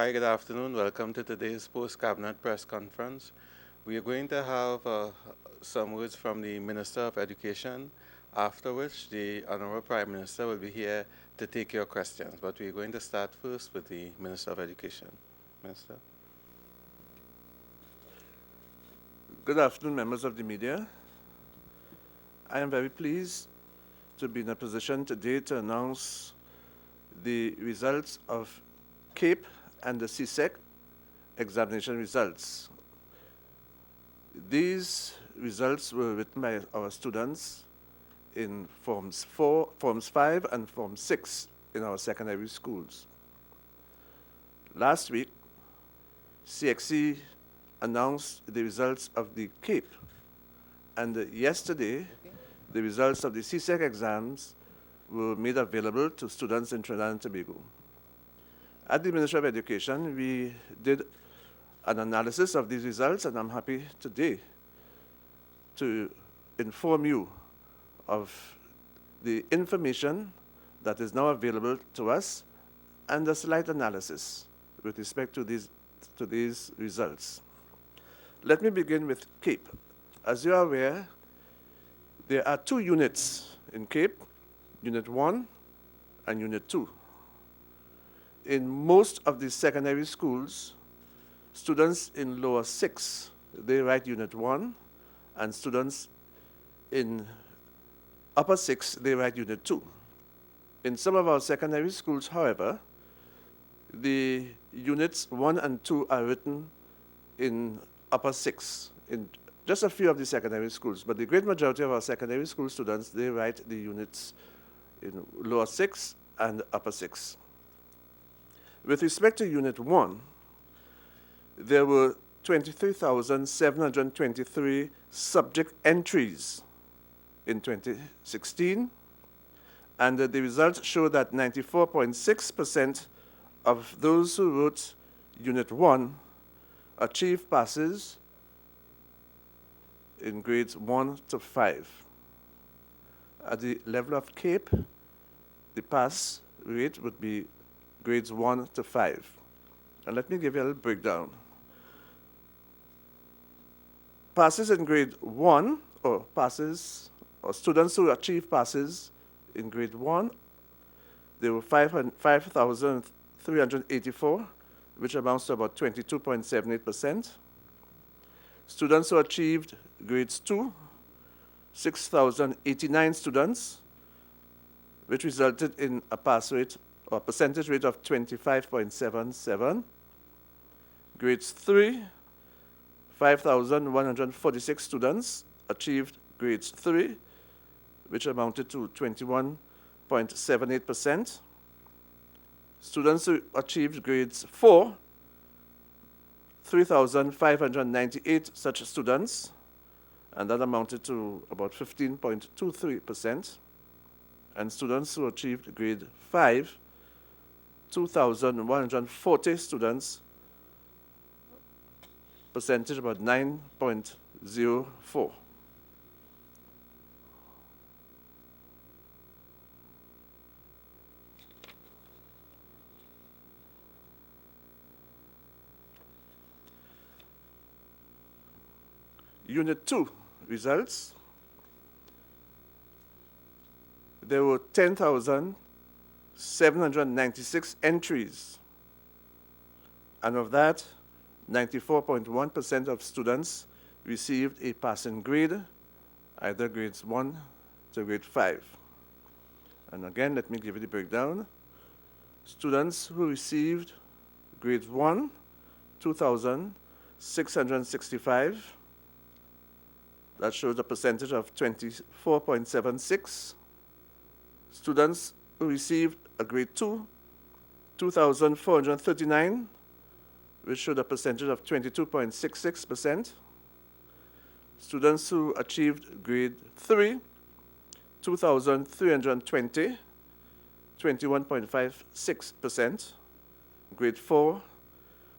Hi, good afternoon. Welcome to today's post-cabinet press conference. We are going to have some words from the Minister of Education, after which the Honourable Prime Minister will be here to take your questions. But we're going to start first with the Minister of Education. Minister. Good afternoon, members of the media. I am very pleased to be in a position today to announce the results of CAPE and the CSEC examination results. These results were written by our students in Forms 5 and Form 6 in our secondary schools. Last week, CSEC announced the results of the CAPE, and yesterday, the results of the CSEC exams were made available to students in Trinidad and Tobago. At the Ministry of Education, we did an analysis of these results, and I'm happy today to inform you of the information that is now available to us and a slight analysis with respect to these results. Let me begin with CAPE. As you are aware, there are two units in CAPE, Unit 1 and Unit 2. In most of the secondary schools, students in lower 6, they write Unit 1, and students in upper 6, they write Unit 2. In some of our secondary schools, however, the Units 1 and 2 are written in upper 6, in just a few of the secondary schools, but the great majority of our secondary school students, they write the units in lower 6 and upper 6. With respect to Unit 1, there were 23,723 subject entries in 2016, and the results show that 94.6% of those who wrote Unit 1 achieved passes in grades 1 to 5. At the level of CAPE, the pass rate would be grades 1 to 5. And let me give you a little breakdown. Passes in grade 1, or students who achieve passes in grade 1, there were 5,384, which amounts to about 22.78%. Students who achieved grades 2, 6,089 students, which resulted in a pass rate or percentage rate of 25.77. Grades 3, 5,146 students achieved grades 3, which amounted to 21.78%. Students who achieved grades 4, 3,598 such students, and that amounted to about 15.23%. And students who achieved grade 5, 2,140 students, percentage about 9.04. Unit 2 results. There were 10,796 entries, and of that, 94.1% of students received a passing grade, either grades 1 to grade 5. And again, let me give you the breakdown. Students who received grades 1, 2,665, that shows a percentage of 24.76. Students who received a grade 2, 2,439, which showed a percentage of 22.66%. Students who achieved grade 3, 2,320, 21.56%. Grade 4,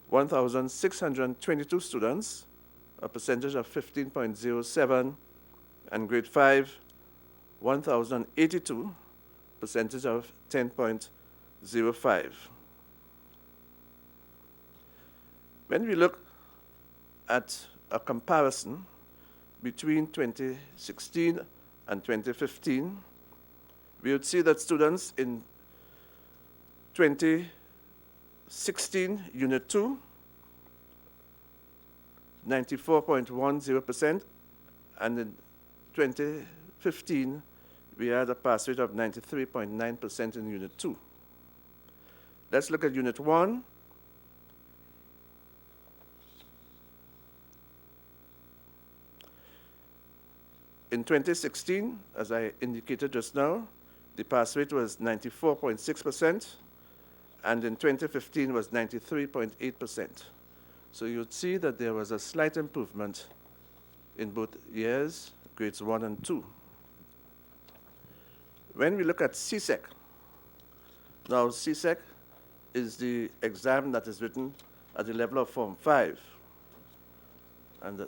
1,622 students, a percentage of 15.07, and grade 5, 1,082, percentage of 10.05. When we look at a comparison between 2016 and 2015, we would see that students in 2016, Unit 2, 94.10%, and in 2015, we had a pass rate of 93.9% in Unit 2. Let's look at Unit 1. In 2016, as I indicated just now, the pass rate was 94.6%, and in 2015 was 93.8%. So you'd see that there was a slight improvement in both years, grades 1 and 2. When we look at CSEC, now CSEC is the exam that is written at the level of Form 5. And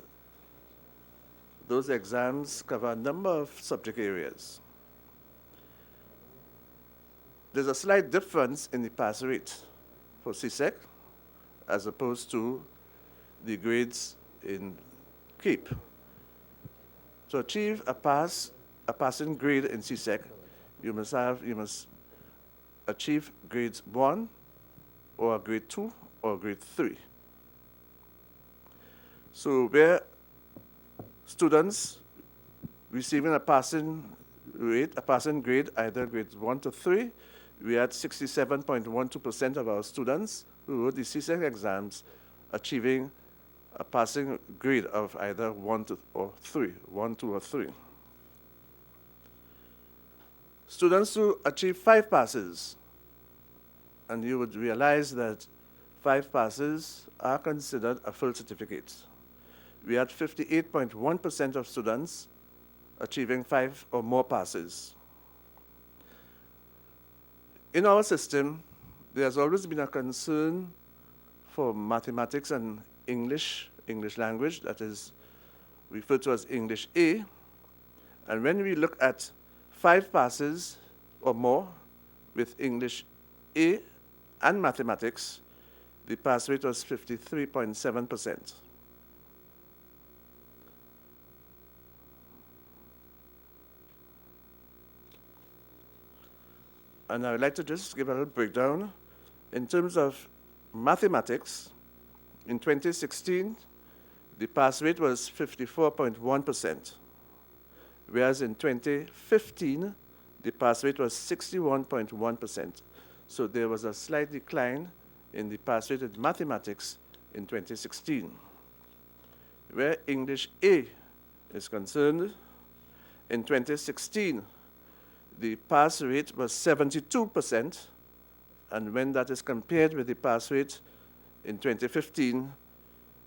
those exams cover a number of subject areas. There's a slight difference in the pass rate for CSEC as opposed to the grades in CAPE. To achieve a passing grade in CSEC, you must achieve grades 1 or grade 2 or grade 3. So where students receiving a passing grade, either grades 1 to 3, we had 67.12% of our students who wrote the CSEC exams achieving a passing grade of either 1 or 3, 1, 2, or 3. Students who achieve 5 passes, and you would realize that 5 passes are considered a full certificate. We had 58.1% of students achieving 5 or more passes. In our system, there has always been a concern for mathematics and English language, that is referred to as English A. And when we look at 5 passes or more with English A and mathematics, the pass rate was 53.7%. And I would like to just give a little breakdown. In terms of mathematics, in 2016, the pass rate was 54.1%, whereas in 2015, the pass rate was 61.1%. So there was a slight decline in the pass rate in mathematics in 2016. Where English A is concerned, in 2016, the pass rate was 72%, and when that is compared with the pass rate in 2015,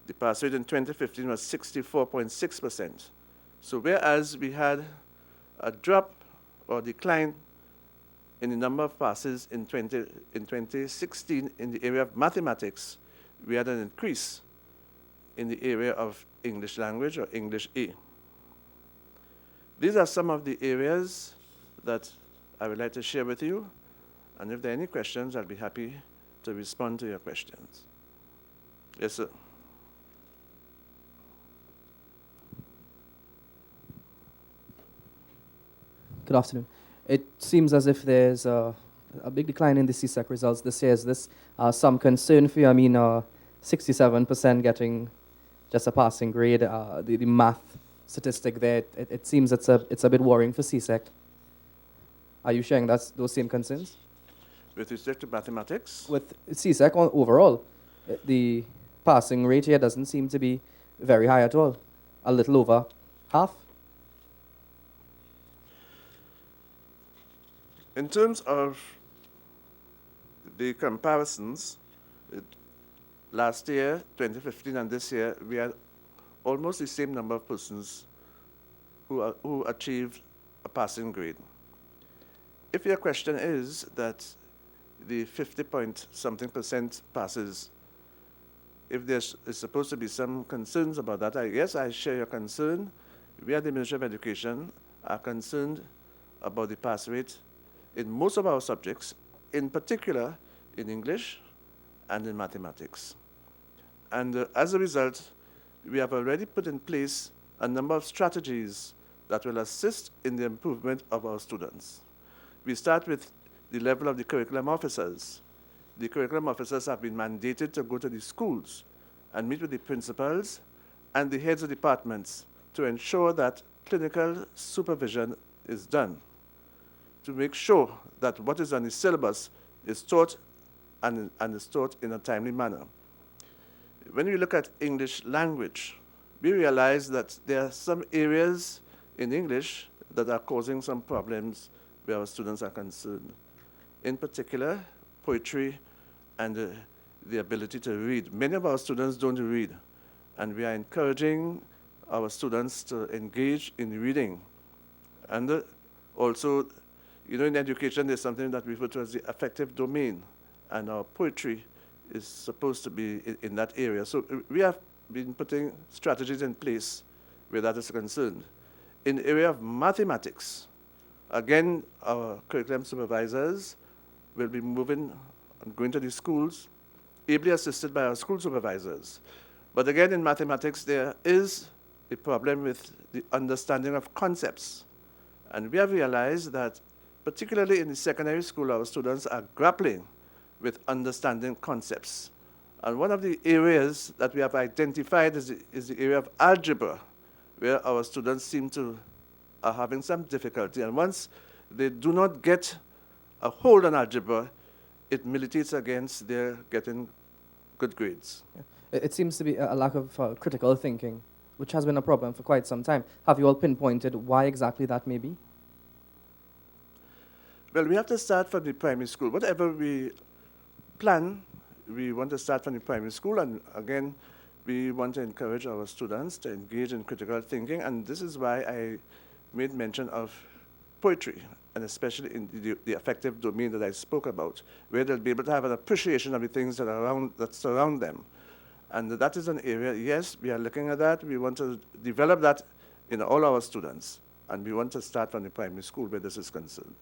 the pass rate in 2015 was 64.6%. So whereas we had a drop or decline in the number of passes in 2016 in the area of mathematics, we had an increase in the area of English language or English A. These are some of the areas that I would like to share with you, and if there are any questions, I'll be happy to respond to your questions. Yes, sir. Good afternoon. It seems as if there's a big decline in the CSEC results this year. Is this some concern for you? I mean, 67% getting just a passing grade. The math statistic there, it seems it's a bit worrying for CSEC. Are you sharing those same concerns? With respect to mathematics? With CSEC overall, the passing rate here doesn't seem to be very high at all. A little over half. In terms of the comparisons, last year, 2015, and this year, we had almost the same number of persons who achieved a passing grade. If your question is that the 50-point-something% passes, if there's supposed to be some concerns about that, yes, I share your concern. We at the Ministry of Education are concerned about the pass rate in most of our subjects, in particular in English and in mathematics. And as a result, we have already put in place a number of strategies that will assist in the improvement of our students. We start with the level of the curriculum officers. The curriculum officers have been mandated to go to the schools and meet with the principals and the heads of departments to ensure that clinical supervision is done, to make sure that what is on the syllabus is taught and is taught in a timely manner. When we look at English language, we realize that there are some areas in English that are causing some problems where our students are concerned. In particular, poetry and the ability to read. Many of our students don't read, and we are encouraging our students to engage in reading. And also, you know, in education, there's something that we refer to as the affective domain, and our poetry is supposed to be in that area. So we have been putting strategies in place where that is concerned. In the area of mathematics, again, our curriculum supervisors will be moving and going to the schools, ably assisted by our school supervisors. But again, in mathematics, there is a problem with the understanding of concepts. And we have realized that, particularly in the secondary school, our students are grappling with understanding concepts. And one of the areas that we have identified is the area of algebra, where our students seem to are having some difficulty. And once they do not get a hold on algebra, it militates against their getting good grades. Yeah. It seems to be a lack of critical thinking, which has been a problem for quite some time. Have you all pinpointed why exactly that may be? Well, we have to start from the primary school. Whatever we plan, we want to start from the primary school, and again, we want to encourage our students to engage in critical thinking, and this is why I made mention of poetry, and especially in the affective domain that I spoke about, where they'll be able to have an appreciation of the things that surround them. And that is an area, yes, we are looking at that. We want to develop that in all our students, and we want to start from the primary school where this is concerned.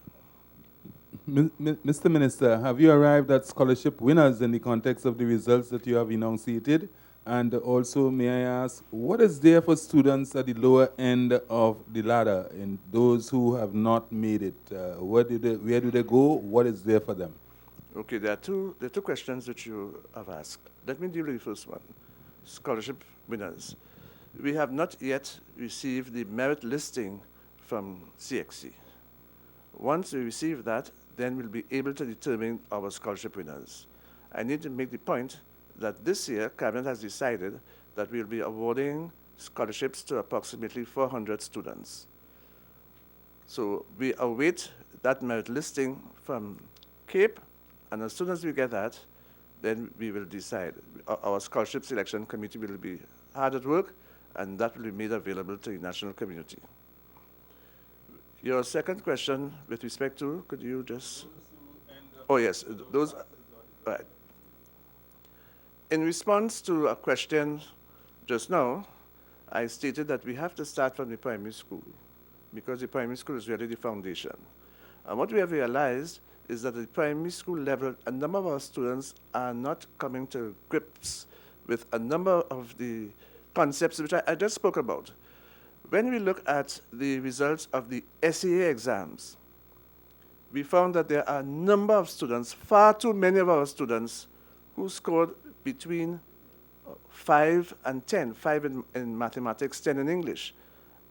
Mr. Minister, have you arrived at scholarship winners in the context of the results that you have enunciated? And also, may I ask, what is there for students at the lower end of the ladder, in those who have not made it? Where do they go? What is there for them? Okay, there are two questions that you have asked. Let me deal with the first one, scholarship winners. We have not yet received the merit listing from CSEC. Once we receive that, then we'll be able to determine our scholarship winners. I need to make the point that this year, Cabinet has decided that we'll be awarding scholarships to approximately 400 students. So we await that merit listing from CAPE, and as soon as we get that, then we will decide. Our scholarship selection committee will be hard at work, and that will be made available to the national community. Your second question with respect to, could you just, oh yes, those, right. In response to a question just now, I stated that we have to start from the primary school, because the primary school is really the foundation. And what we have realized is that at the primary school level, a number of our students are not coming to grips with a number of the concepts which I just spoke about. When we look at the results of the SEA exams, we found that there are a number of students, far too many of our students, who scored between 5 and 10, 5 in mathematics, 10 in English.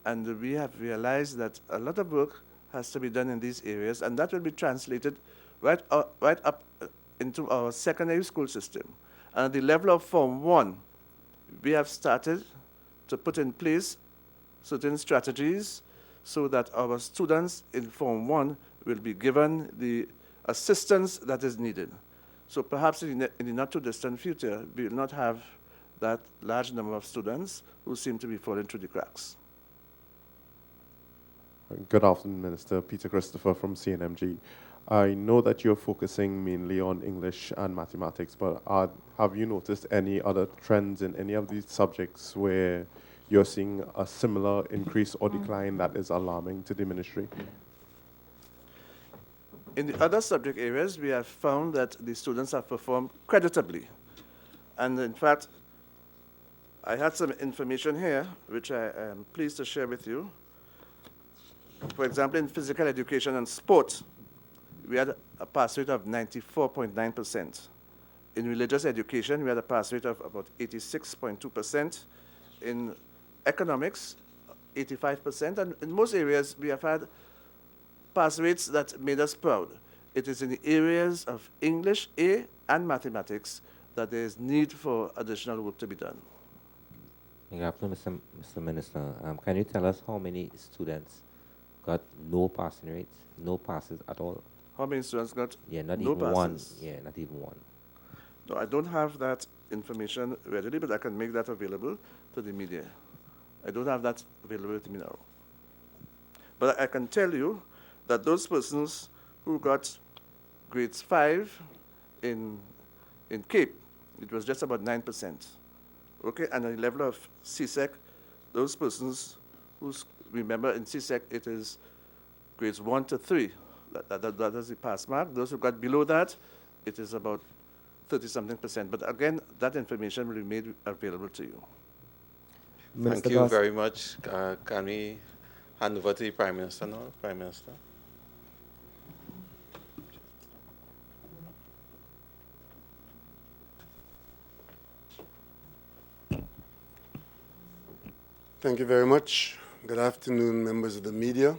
And we have realized that a lot of work has to be done in these areas, and that will be translated right up into our secondary school system. And at the level of Form 1, we have started to put in place certain strategies so that our students in Form 1 will be given the assistance that is needed. So perhaps in the not too distant future, we will not have that large number of students who seem to be falling through the cracks. Good afternoon, Minister. Peter Christopher from CNMG. I know that you're focusing mainly on English and mathematics, but have you noticed any other trends in any of these subjects where you're seeing a similar increase or decline that is alarming to the ministry? In the other subject areas, we have found that the students have performed creditably. And in fact, I had some information here, which I am pleased to share with you. For example, in physical education and sport, we had a pass rate of 94.9%. In religious education, we had a pass rate of about 86.2%. In economics, 85%. And in most areas, we have had pass rates that made us proud. It is in the areas of English A and mathematics that there is need for additional work to be done. Good afternoon, Mr. Minister. Can you tell us how many students got no passing rates, no passes at all? How many students got Not no even one. passes? Yeah, not even one. No, I don't have that information readily, but I can make that available to the media. I don't have that available to me now. But I can tell you that those persons who got grades 5 in Cape, it was just about 9%. Okay, and at the level of CSEC, those persons remember in CSEC it is grades 1 to 3. That is the pass mark. Those who got below that, it is about 30-something%. But again, that information will be made available to you. Thank you very much. Can we hand over to the Prime Minister now? Prime Minister. Thank you very much. Good afternoon, members of the media.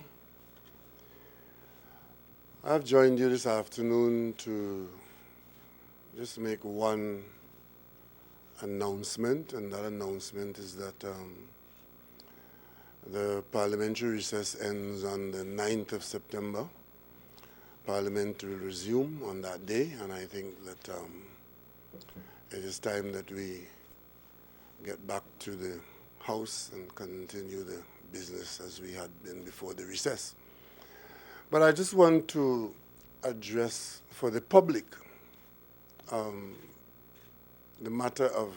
I've joined you this afternoon to just make one announcement, and that announcement is that the parliamentary recess ends on the 9th of September. Parliament will resume on that day, and I think that it is time that we get back to the House and continue the business as we had been before the recess. But I just want to address for the public the matter of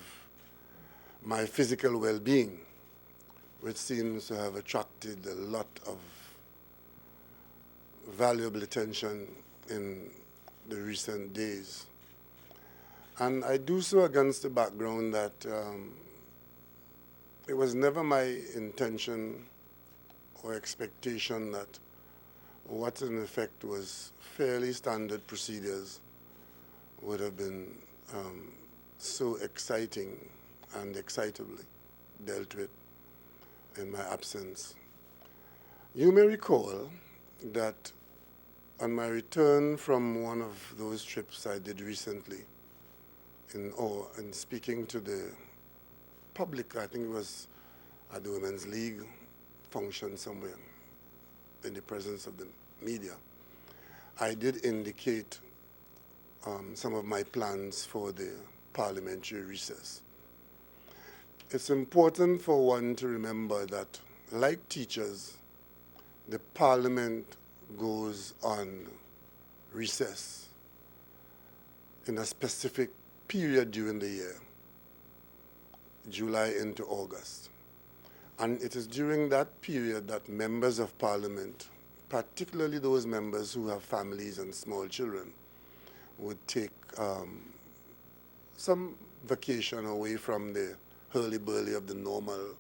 my physical well-being, which seems to have attracted a lot of valuable attention in the recent days. And I do so against the background that it was never my intention or expectation that what in effect was fairly standard procedures would have been so exciting and excitably dealt with in my absence. You may recall that on my return from one of those trips I did recently, in speaking to the public, I think it was at the Women's League function somewhere in the presence of the media, I did indicate some of my plans for the parliamentary recess. It's important for one to remember that, like teachers, the parliament goes on recess in a specific period during the year, July into August. And it is during that period that members of parliament, particularly those members who have families and small children, would take some vacation away from the hurly-burly of the normal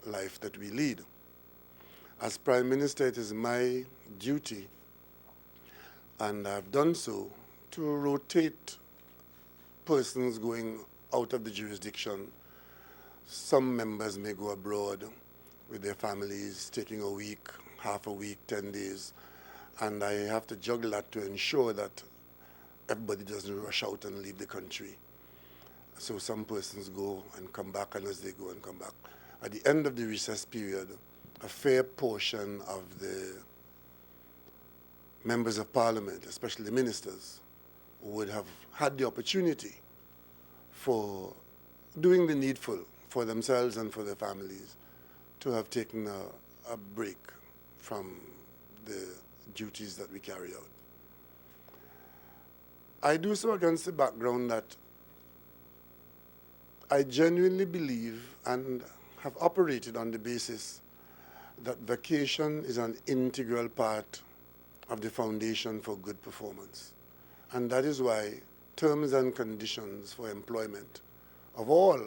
life that we lead. As Prime Minister, it is my duty, and I've done so, to rotate persons going out of the jurisdiction. Some members may go abroad with their families, taking a week, half a week, 10 days, and I have to juggle that to ensure that everybody doesn't rush out and leave the country. So some persons go and come back, and as they go and come back, at the end of the recess period, a fair portion of the members of parliament, especially the ministers, would have had the opportunity for doing the needful for themselves and for their families, to have taken a break from the duties that we carry out. I do so against the background that I genuinely believe and have operated on the basis that vacation is an integral part of the foundation for good performance. And that is why terms and conditions for employment of all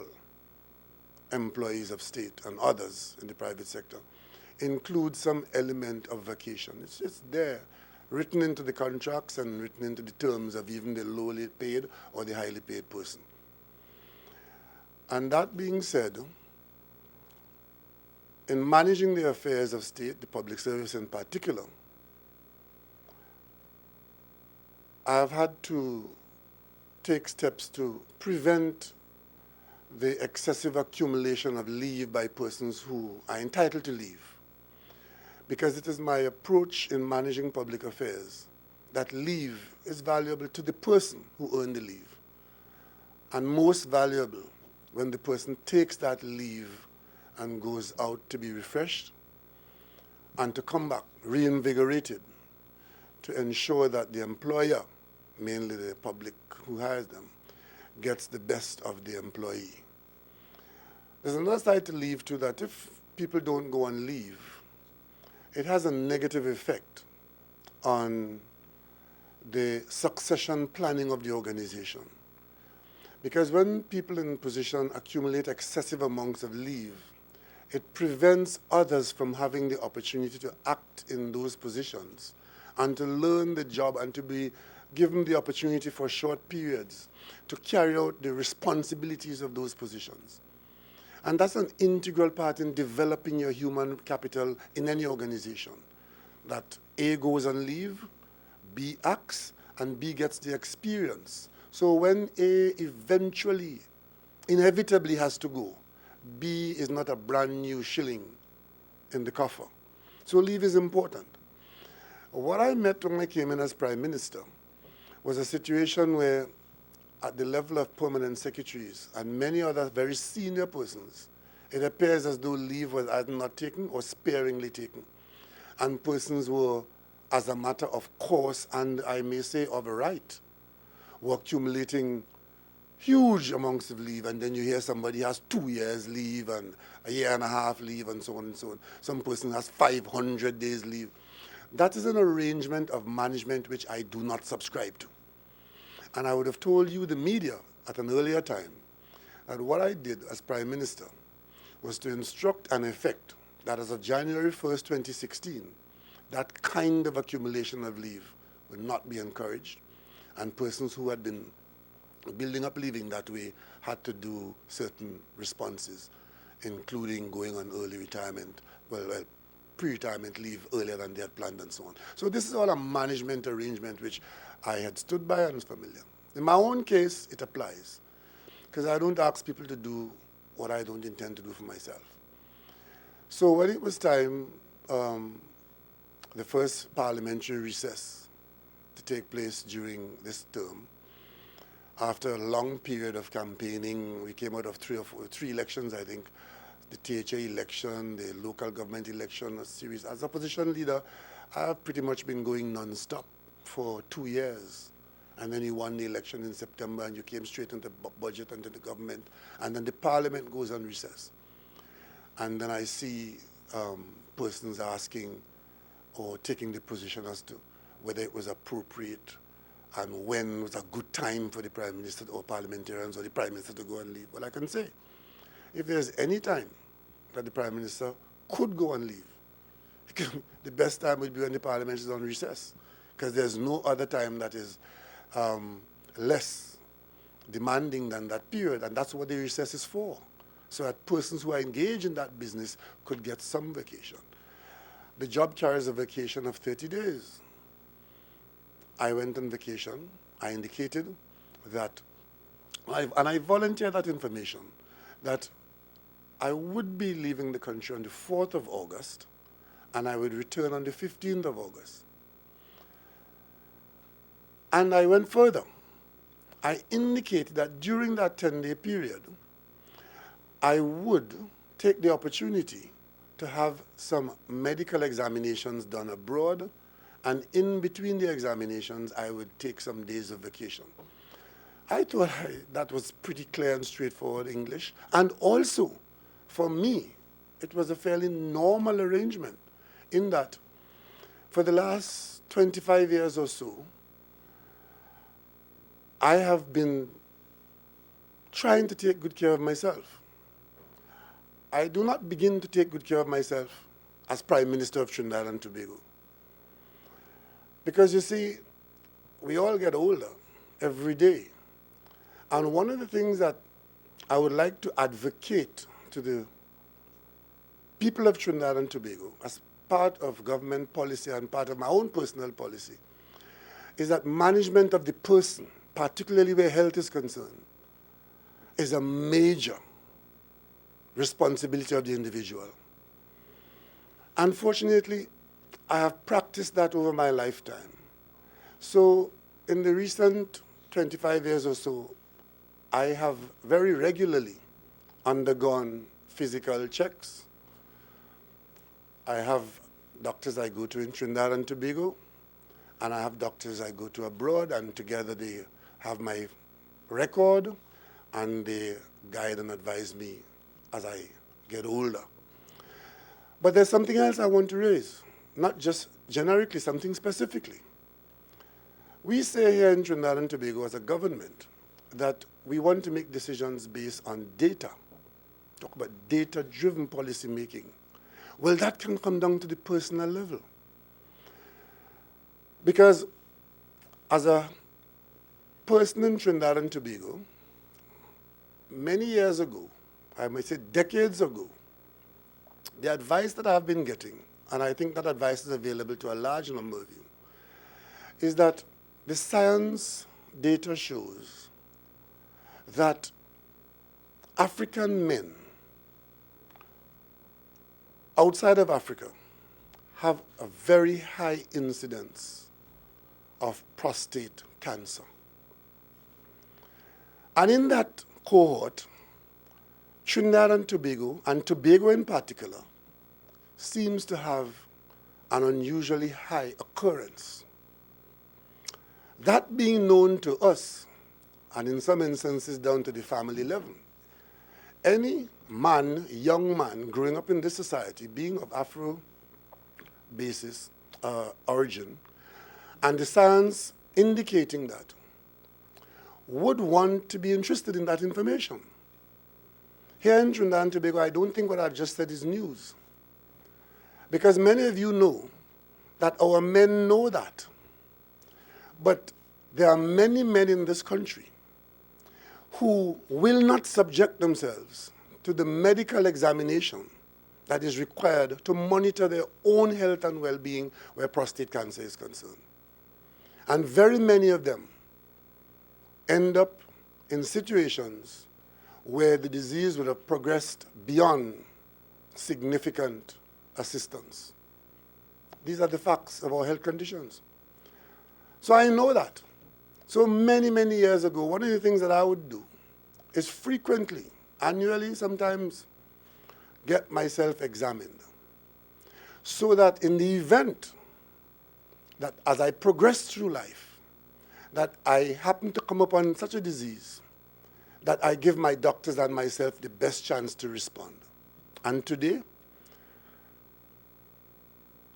employees of state and others in the private sector include some element of vacation. It's just there, written into the contracts and written into the terms of even the lowly paid or the highly paid person. And that being said, in managing the affairs of state, the public service in particular, I've had to take steps to prevent the excessive accumulation of leave by persons who are entitled to leave. Because it is my approach in managing public affairs that leave is valuable to the person who earned the leave, and most valuable when the person takes that leave and goes out to be refreshed and to come back reinvigorated to ensure that the employer, mainly the public who hires them, gets the best of the employee. There's another side to leave too, that if people don't go on leave, it has a negative effect on the succession planning of the organization. Because when people in position accumulate excessive amounts of leave, it prevents others from having the opportunity to act in those positions and to learn the job and to be given the opportunity for short periods to carry out the responsibilities of those positions. And that's an integral part in developing your human capital in any organization. That A goes on leave, B acts, and B gets the experience. So when A eventually, inevitably has to go, B is not a brand new shilling in the coffer. So leave is important. What I met when I came in as Prime Minister was a situation where at the level of permanent secretaries and many other very senior persons, it appears as though leave was either not taken or sparingly taken. And persons were, as a matter of course, and I may say of a right, were accumulating huge amounts of leave, and then you hear somebody has 2 years leave and a year and a half leave and so on and so on. Some person has 500 days leave. That is an arrangement of management which I do not subscribe to. And I would have told you, the media, at an earlier time, that what I did as Prime Minister was to instruct and effect that as of January 1st, 2016, that kind of accumulation of leave would not be encouraged, and persons who had been building up leaving that way had to do certain responses, including going on early retirement, well, pre-retirement leave earlier than they had planned and so on. So this is all a management arrangement which I had stood by and was familiar. In my own case, it applies, because I don't ask people to do what I don't intend to do for myself. So when it was time, the first parliamentary recess to take place during this term, after a long period of campaigning, we came out of three elections, I think, the THA election, the local government election, a series. As opposition leader, I've pretty much been going non-stop for 2 years. And then you won the election in September, and you came straight into the budget and to the government. And then the parliament goes on recess. And then I see persons asking or taking the position as to whether it was appropriate and when was a good time for the Prime Minister or parliamentarians or the Prime Minister to go and leave. Well, I can say, if there's any time that the Prime Minister could go on leave, the best time would be when the Parliament is on recess, because there's no other time that is less demanding than that period, and that's what the recess is for, so that persons who are engaged in that business could get some vacation. The job carries a vacation of 30 days. I went on vacation. I indicated that, and I volunteered that information, that I would be leaving the country on the 4th of August, and I would return on the 15th of August. And I went further. I indicated that during that 10-day period, I would take the opportunity to have some medical examinations done abroad, and in between the examinations, I would take some days of vacation. I thought that was pretty clear and straightforward English, and also, for me, it was a fairly normal arrangement, in that for the last 25 years or so, I have been trying to take good care of myself. I do not begin to take good care of myself as Prime Minister of Trinidad and Tobago. Because you see, we all get older every day. And one of the things that I would like to advocate to the people of Trinidad and Tobago as part of government policy and part of my own personal policy is that management of the person, particularly where health is concerned, is a major responsibility of the individual. Unfortunately, I have practiced that over my lifetime. So in the recent 25 years or so, I have very regularly undergone physical checks. I have doctors I go to in Trinidad and Tobago, and I have doctors I go to abroad, and together they have my record, and they guide and advise me as I get older. But there's something else I want to raise, not just generically, something specifically. We say here in Trinidad and Tobago as a government that we want to make decisions based on data. Talk about data-driven policy making. Well, that can come down to the personal level. Because as a person in Trinidad and Tobago, many years ago, I might say decades ago, the advice that I've been getting, and I think that advice is available to a large number of you, is that the science data shows that African men outside of Africa have a very high incidence of prostate cancer. And in that cohort, Trinidad and Tobago in particular, seems to have an unusually high occurrence. That being known to us, and in some instances down to the family level, any man, young man, growing up in this society, being of Afro basis, origin, and the science indicating that, would want to be interested in that information. Here in Trinidad and Tobago, I don't think what I've just said is news. Because many of you know that our men know that. But there are many men in this country who will not subject themselves to the medical examination that is required to monitor their own health and well-being where prostate cancer is concerned. And very many of them end up in situations where the disease would have progressed beyond significant assistance. These are the facts of our health conditions. So I know that. So many, many years ago, one of the things that I would do is frequently, annually sometimes, get myself examined. So that in the event that as I progress through life, that I happen to come upon such a disease, that I give my doctors and myself the best chance to respond. And today,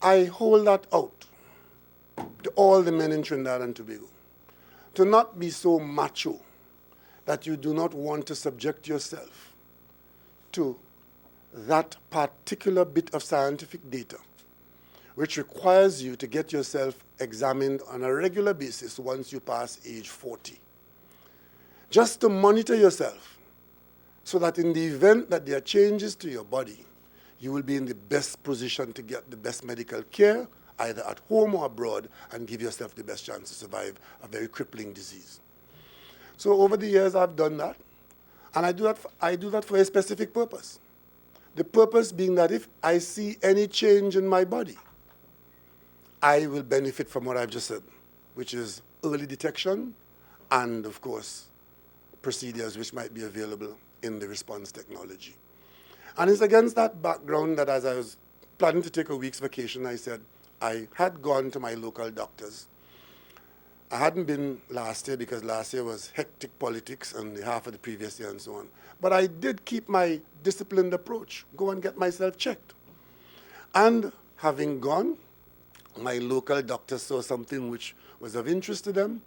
I hold that out to all the men in Trinidad and Tobago, to not be so macho that you do not want to subject yourself to that particular bit of scientific data, which requires you to get yourself examined on a regular basis once you pass age 40. Just to monitor yourself, so that in the event that there are changes to your body, you will be in the best position to get the best medical care, either at home or abroad, and give yourself the best chance to survive a very crippling disease. So over the years, I've done that, and I do that for a specific purpose. The purpose being that if I see any change in my body, I will benefit from what I've just said, which is early detection and, of course, procedures which might be available in the response technology. And it's against that background that as I was planning to take a week's vacation, I said I had gone to my local doctors. I hadn't been last year because last year was hectic politics and the half of the previous year and so on. But I did keep my disciplined approach, go and get myself checked. And having gone, my local doctors saw something which was of interest to them.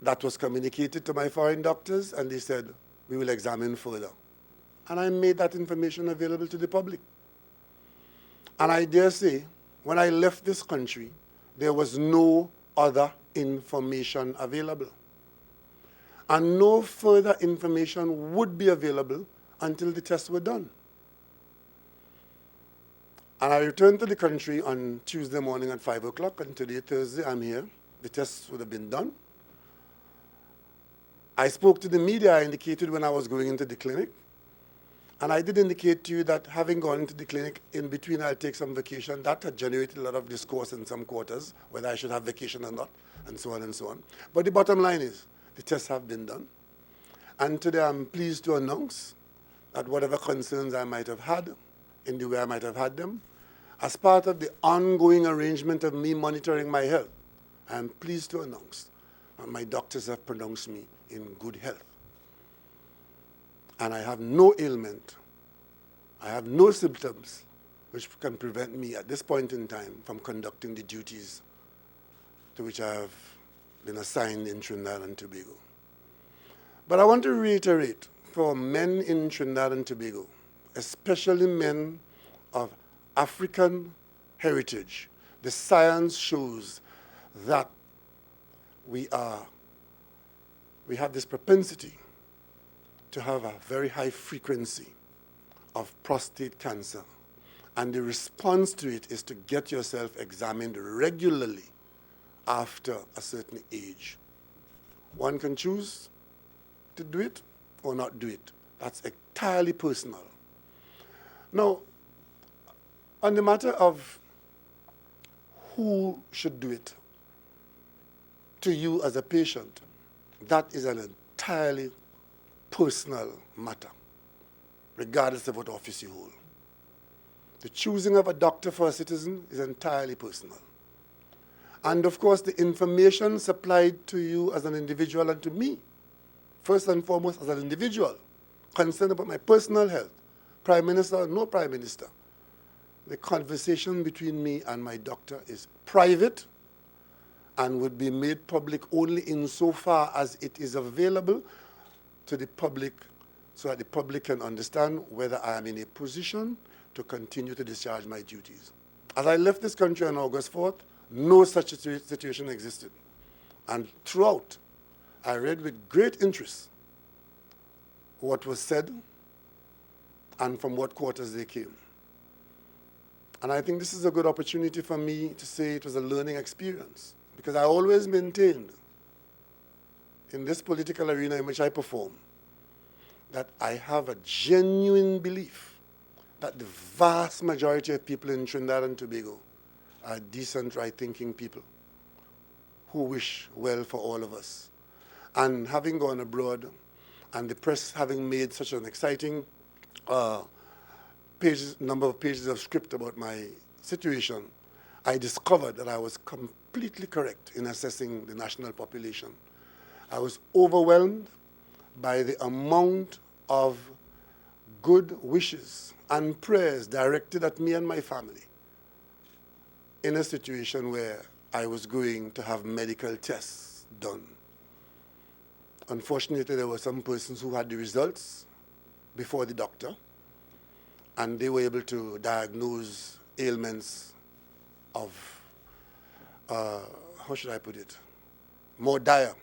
That was communicated to my foreign doctors, and they said, we will examine further. and I made that information available to the public. And I dare say, when I left this country, there was no other information available. And no further information would be available until the tests were done. And I returned to the country on Tuesday morning at 5 o'clock, and today, Thursday, I'm here. The tests would have been done. I spoke to the media. I indicated when I was going into the clinic. And I did indicate to you that having gone into the clinic, in between I'll take some vacation. That had generated a lot of discourse in some quarters, whether I should have vacation or not, and so on and so on. But the bottom line is, the tests have been done. And today I'm pleased to announce that whatever concerns I might have had, in the way I might have had them, as part of the ongoing arrangement of me monitoring my health, I am pleased to announce that my doctors have pronounced me in good health. And I have no ailment, I have no symptoms which can prevent me at this point in time from conducting the duties to which I have been assigned in Trinidad and Tobago. But I want to reiterate, for men in Trinidad and Tobago, especially men of African heritage, the science shows that we have this propensity to have a very high frequency of prostate cancer. And the response to it is to get yourself examined regularly after a certain age. One can choose to do it or not do it. That's entirely personal. Now, on the matter of who should do it, to you as a patient, that is an entirely personal matter, regardless of what office you hold. The choosing of a doctor for a citizen is entirely personal. And of course, the information supplied to you as an individual and to me, first and foremost as an individual, concerned about my personal health, Prime Minister or no Prime Minister, the conversation between me and my doctor is private and would be made public only insofar as it is available to the public, so that the public can understand whether I am in a position to continue to discharge my duties. As I left this country on August 4th, no such situation existed. And throughout, I read with great interest what was said and from what quarters they came. And I think this is a good opportunity for me to say it was a learning experience, because I always maintained in this political arena in which I perform that I have a genuine belief that the vast majority of people in Trinidad and Tobago are decent, right-thinking people who wish well for all of us. And having gone abroad, and the press having made such an exciting number of pages of script about my situation, I discovered that I was completely correct in assessing the national population. I was overwhelmed by the amount of good wishes and prayers directed at me and my family in a situation where I was going to have medical tests done. Unfortunately, there were some persons who had the results before the doctor, and they were able to diagnose ailments of, how should I put it, more dire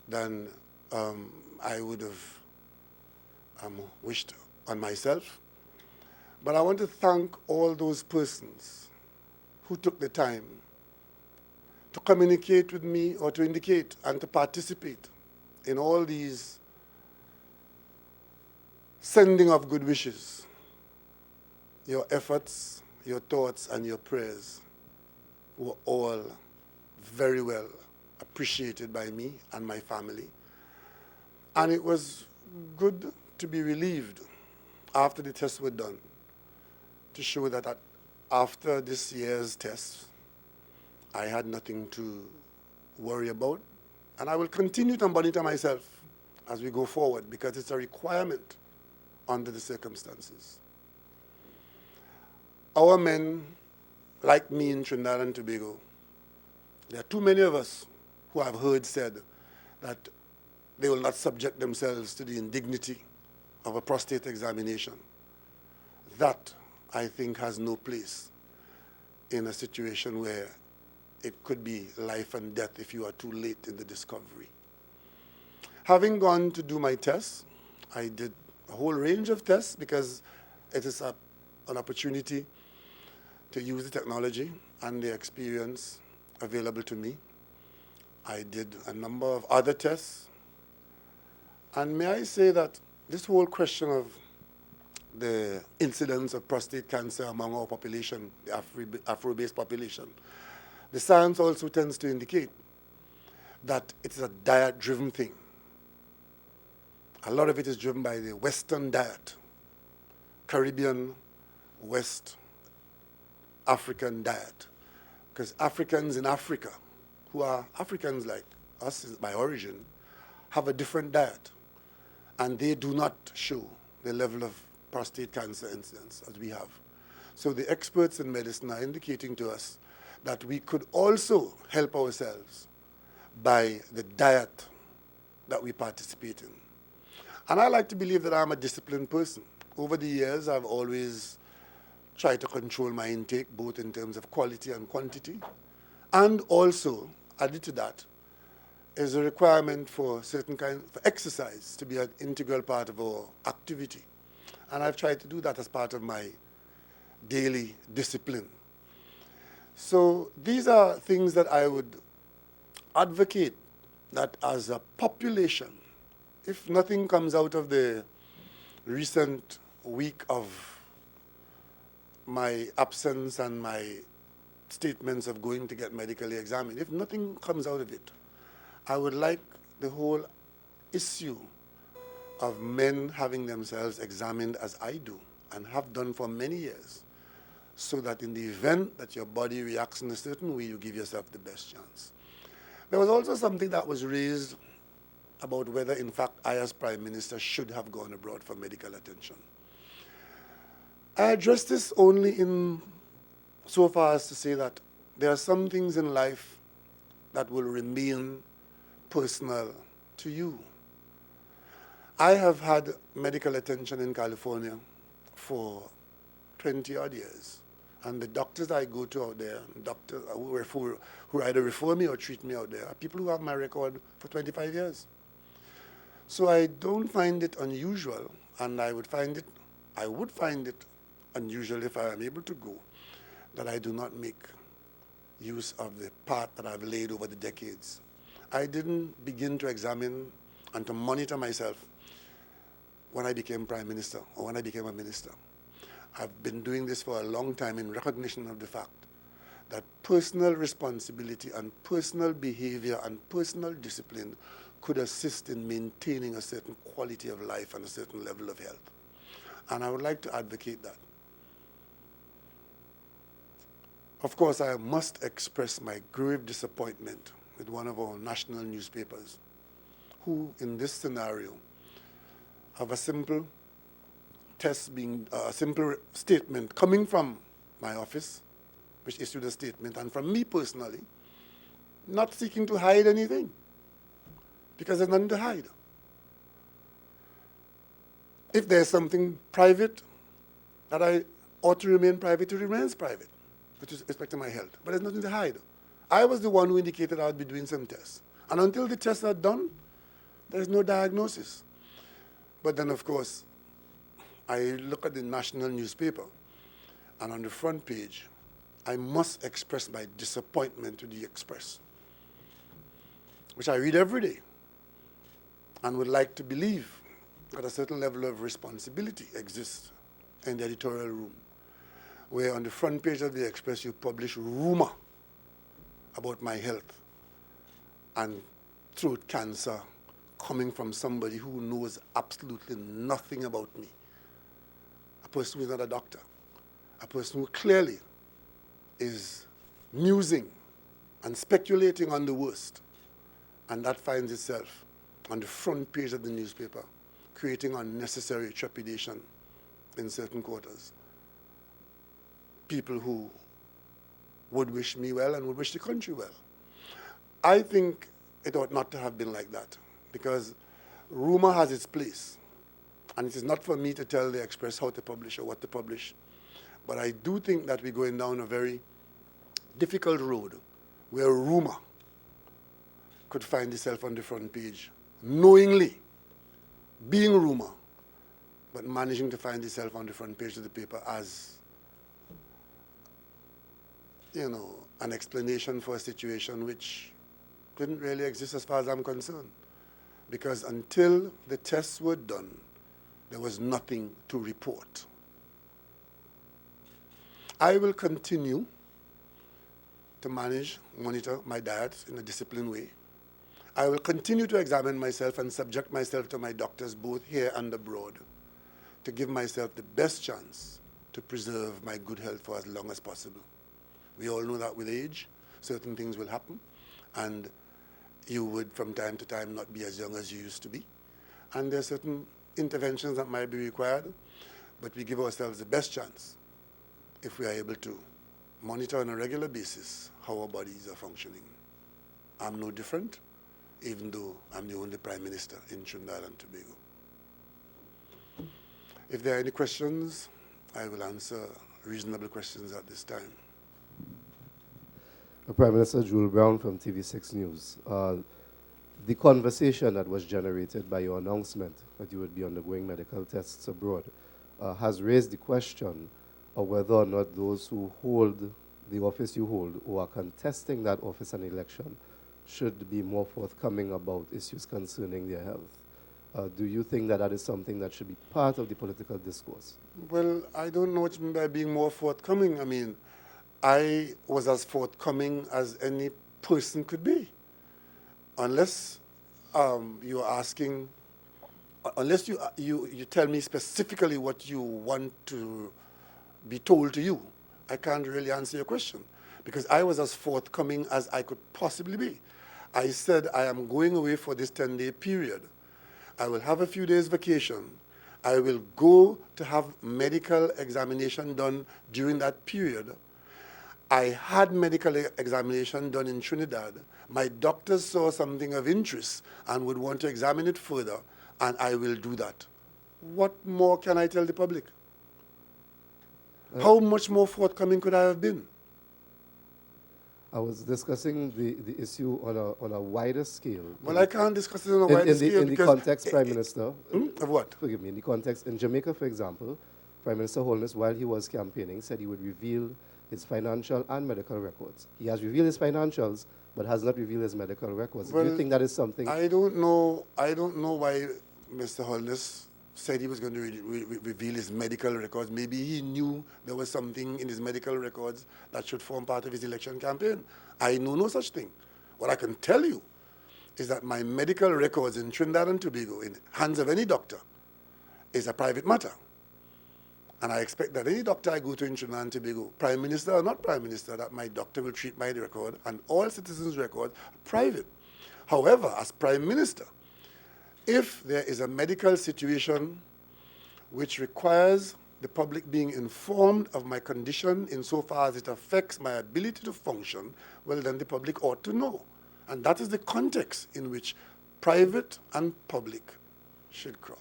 than I would have wished on myself. But I want to thank all those persons who took the time to communicate with me or to indicate and to participate in all these sending of good wishes. Your efforts, your thoughts, and your prayers were all very well appreciated by me and my family. And it was good to be relieved after the tests were done to show that after this year's tests, I had nothing to worry about. And I will continue to monitor myself as we go forward, because it's a requirement under the circumstances. Our men, like me in Trinidad and Tobago, there are too many of us who I've heard said that they will not subject themselves to the indignity of a prostate examination, that I think has no place in a situation where it could be life and death if you are too late in the discovery. Having gone to do my tests, I did a whole range of tests because it is an opportunity to use the technology and the experience available to me. I did a number of other tests. And may I say that this whole question of the incidence of prostate cancer among our population, the Afro-based population, the science also tends to indicate that it is a diet-driven thing. A lot of it is driven by the Western diet, Caribbean, West African diet. Because Africans in Africa, who are Africans like us by origin, have a different diet. And they do not show the level of prostate cancer incidence as we have. So the experts in medicine are indicating to us that we could also help ourselves by the diet that we participate in. And I like to believe that I'm a disciplined person. Over the years, I've always tried to control my intake, both in terms of quality and quantity. And also, added to that, is a requirement for certain kind of exercise to be an integral part of our activity. And I've tried to do that as part of my daily discipline. So these are things that I would advocate that as a population, if nothing comes out of the recent week of my absence and my statements of going to get medically examined, if nothing comes out of it, I would like the whole issue of men having themselves examined as I do and have done for many years, so that in the event that your body reacts in a certain way, you give yourself the best chance. There was also something that was raised about whether, in fact, I as Prime Minister should have gone abroad for medical attention. I address this only in so far as to say that there are some things in life that will remain personal to you. I have had medical attention in California for 20-odd years. And the doctors I go to out there, doctors who either refer me or treat me out there, are people who have my record for 25 years. So I don't find it unusual, and I would find it unusual if I am able to go, that I do not make use of the path that I've laid over the decades. I didn't begin to examine and to monitor myself when I became Prime Minister or when I became a minister. I've been doing this for a long time in recognition of the fact that personal responsibility and personal behavior and personal discipline could assist in maintaining a certain quality of life and a certain level of health. And I would like to advocate that. Of course, I must express my grave disappointment with one of our national newspapers, who in this scenario have a simple test being a simple statement coming from my office, which issued a statement, and from me personally, not seeking to hide anything, because there's nothing to hide. If there's something private that I ought to remain private, it remains private, with respect to my health. But there's nothing to hide. I was the one who indicated I would be doing some tests. And until the tests are done, there's no diagnosis. But then, of course, I look at the national newspaper, and on the front page, I must express my disappointment to the Express, which I read every day, and would like to believe that a certain level of responsibility exists in the editorial room, where on the front page of the Express you publish rumor about my health and throat cancer coming from somebody who knows absolutely nothing about me. A person who is not a doctor, a person who clearly is musing and speculating on the worst, and that finds itself on the front page of the newspaper, creating unnecessary trepidation in certain quarters. People who would wish me well and would wish the country well. I think it ought not to have been like that, because rumor has its place, And it is not for me to tell the Express how to publish or what to publish. But I do think that we're going down a very difficult road where rumor could find itself on the front page, knowingly being rumor, but managing to find itself on the front page of the paper as, you know, an explanation for a situation which didn't really exist as far as I'm concerned. Because until the tests were done, there was nothing to report. I will continue to monitor my diet in a disciplined way. I will continue to examine myself and subject myself to my doctors both here and abroad to give myself the best chance to preserve my good health for as long as possible. We all know that with age, certain things will happen, and you would from time to time not be as young as you used to be. And there are certain interventions that might be required, but we give ourselves the best chance if we are able to monitor on a regular basis how our bodies are functioning. I'm no different, even though I'm the only Prime Minister in Trinidad and Tobago. If there are any questions, I will answer reasonable questions at this time. Prime Minister Jules Brown from TV6 News. The conversation that was generated by your announcement that you would be undergoing medical tests abroad has raised the question of whether or not those who hold the office you hold or are contesting that office and election should be more forthcoming about issues concerning their health. Do you think that that is something that should be part of the political discourse? Well, I don't know what you mean by being more forthcoming. I mean, I was as forthcoming as any person could be. Unless you're asking, unless you tell me specifically what you want to be told to you, I can't really answer your question, because I was as forthcoming as I could possibly be. I said I am going away for this 10-day period. I will have a few days vacation. I will go to have medical examination done during that period. I had medical examination done in Trinidad. My doctors saw something of interest and would want to examine it further, and I will do that. What more can I tell the public? How much more forthcoming could I have been? I was discussing the issue on a wider scale. Well, I can't discuss it on a wider scale. In the context, Prime Minister. Of what? Forgive me. In the context, in Jamaica, for example, Prime Minister Holness, while he was campaigning, said he would reveal his financial and medical records. He has revealed his financials, but has not revealed his medical records. Well, do you think that is something? I don't know why Mr. Holness said he was going to reveal his medical records. Maybe he knew there was something in his medical records that should form part of his election campaign. I know no such thing. What I can tell you is that my medical records in Trinidad and Tobago, in hands of any doctor, is a private matter. And I expect that any doctor I go to in Trinidad and Tobago, Prime Minister or not Prime Minister, that my doctor will treat my record and all citizens' records private. However, as Prime Minister, if there is a medical situation which requires the public being informed of my condition insofar as it affects my ability to function, well, then the public ought to know. And that is the context in which private and public should cross.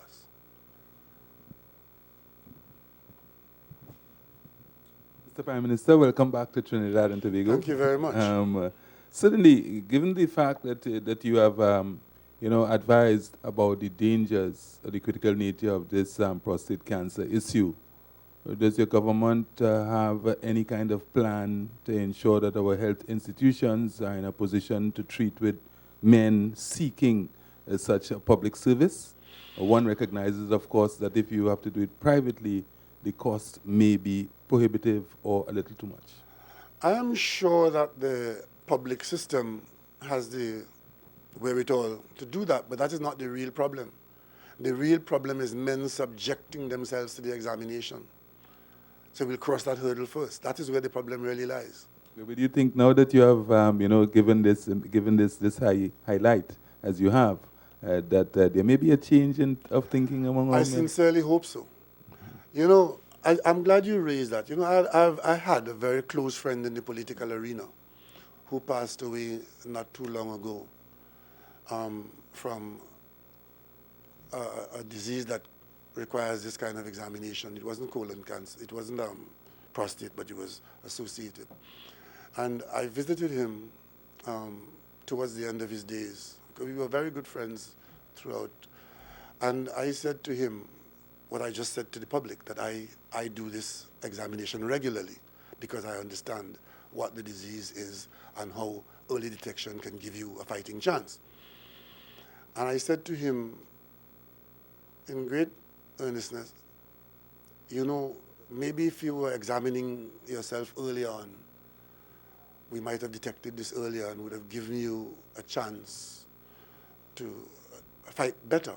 Mr. Prime Minister, welcome back to Trinidad and Tobago. Thank you very much. Certainly, given the fact that you have advised about the dangers or the critical nature of this prostate cancer issue, does your government have any kind of plan to ensure that our health institutions are in a position to treat with men seeking such a public service? One recognizes, of course, that if you have to do it privately, the cost may be prohibitive or a little too much. I am sure that the public system has the wherewithal to do that, but that is not the real problem. The real problem is men subjecting themselves to the examination. So we'll cross that hurdle first. That is where the problem really lies. But do you think now that you have, given this highlight as you have, that there may be a change of thinking among all men? I sincerely hope so. You know, I'm glad you raised that. You know, I had a very close friend in the political arena who passed away not too long ago from a disease that requires this kind of examination. It wasn't colon cancer. It wasn't prostate, but it was associated. And I visited him towards the end of his days. We were very good friends throughout. And I said to him what I just said to the public, that I do this examination regularly because I understand what the disease is and how early detection can give you a fighting chance. And I said to him in great earnestness, you know, maybe if you were examining yourself early on, we might have detected this earlier and would have given you a chance to fight better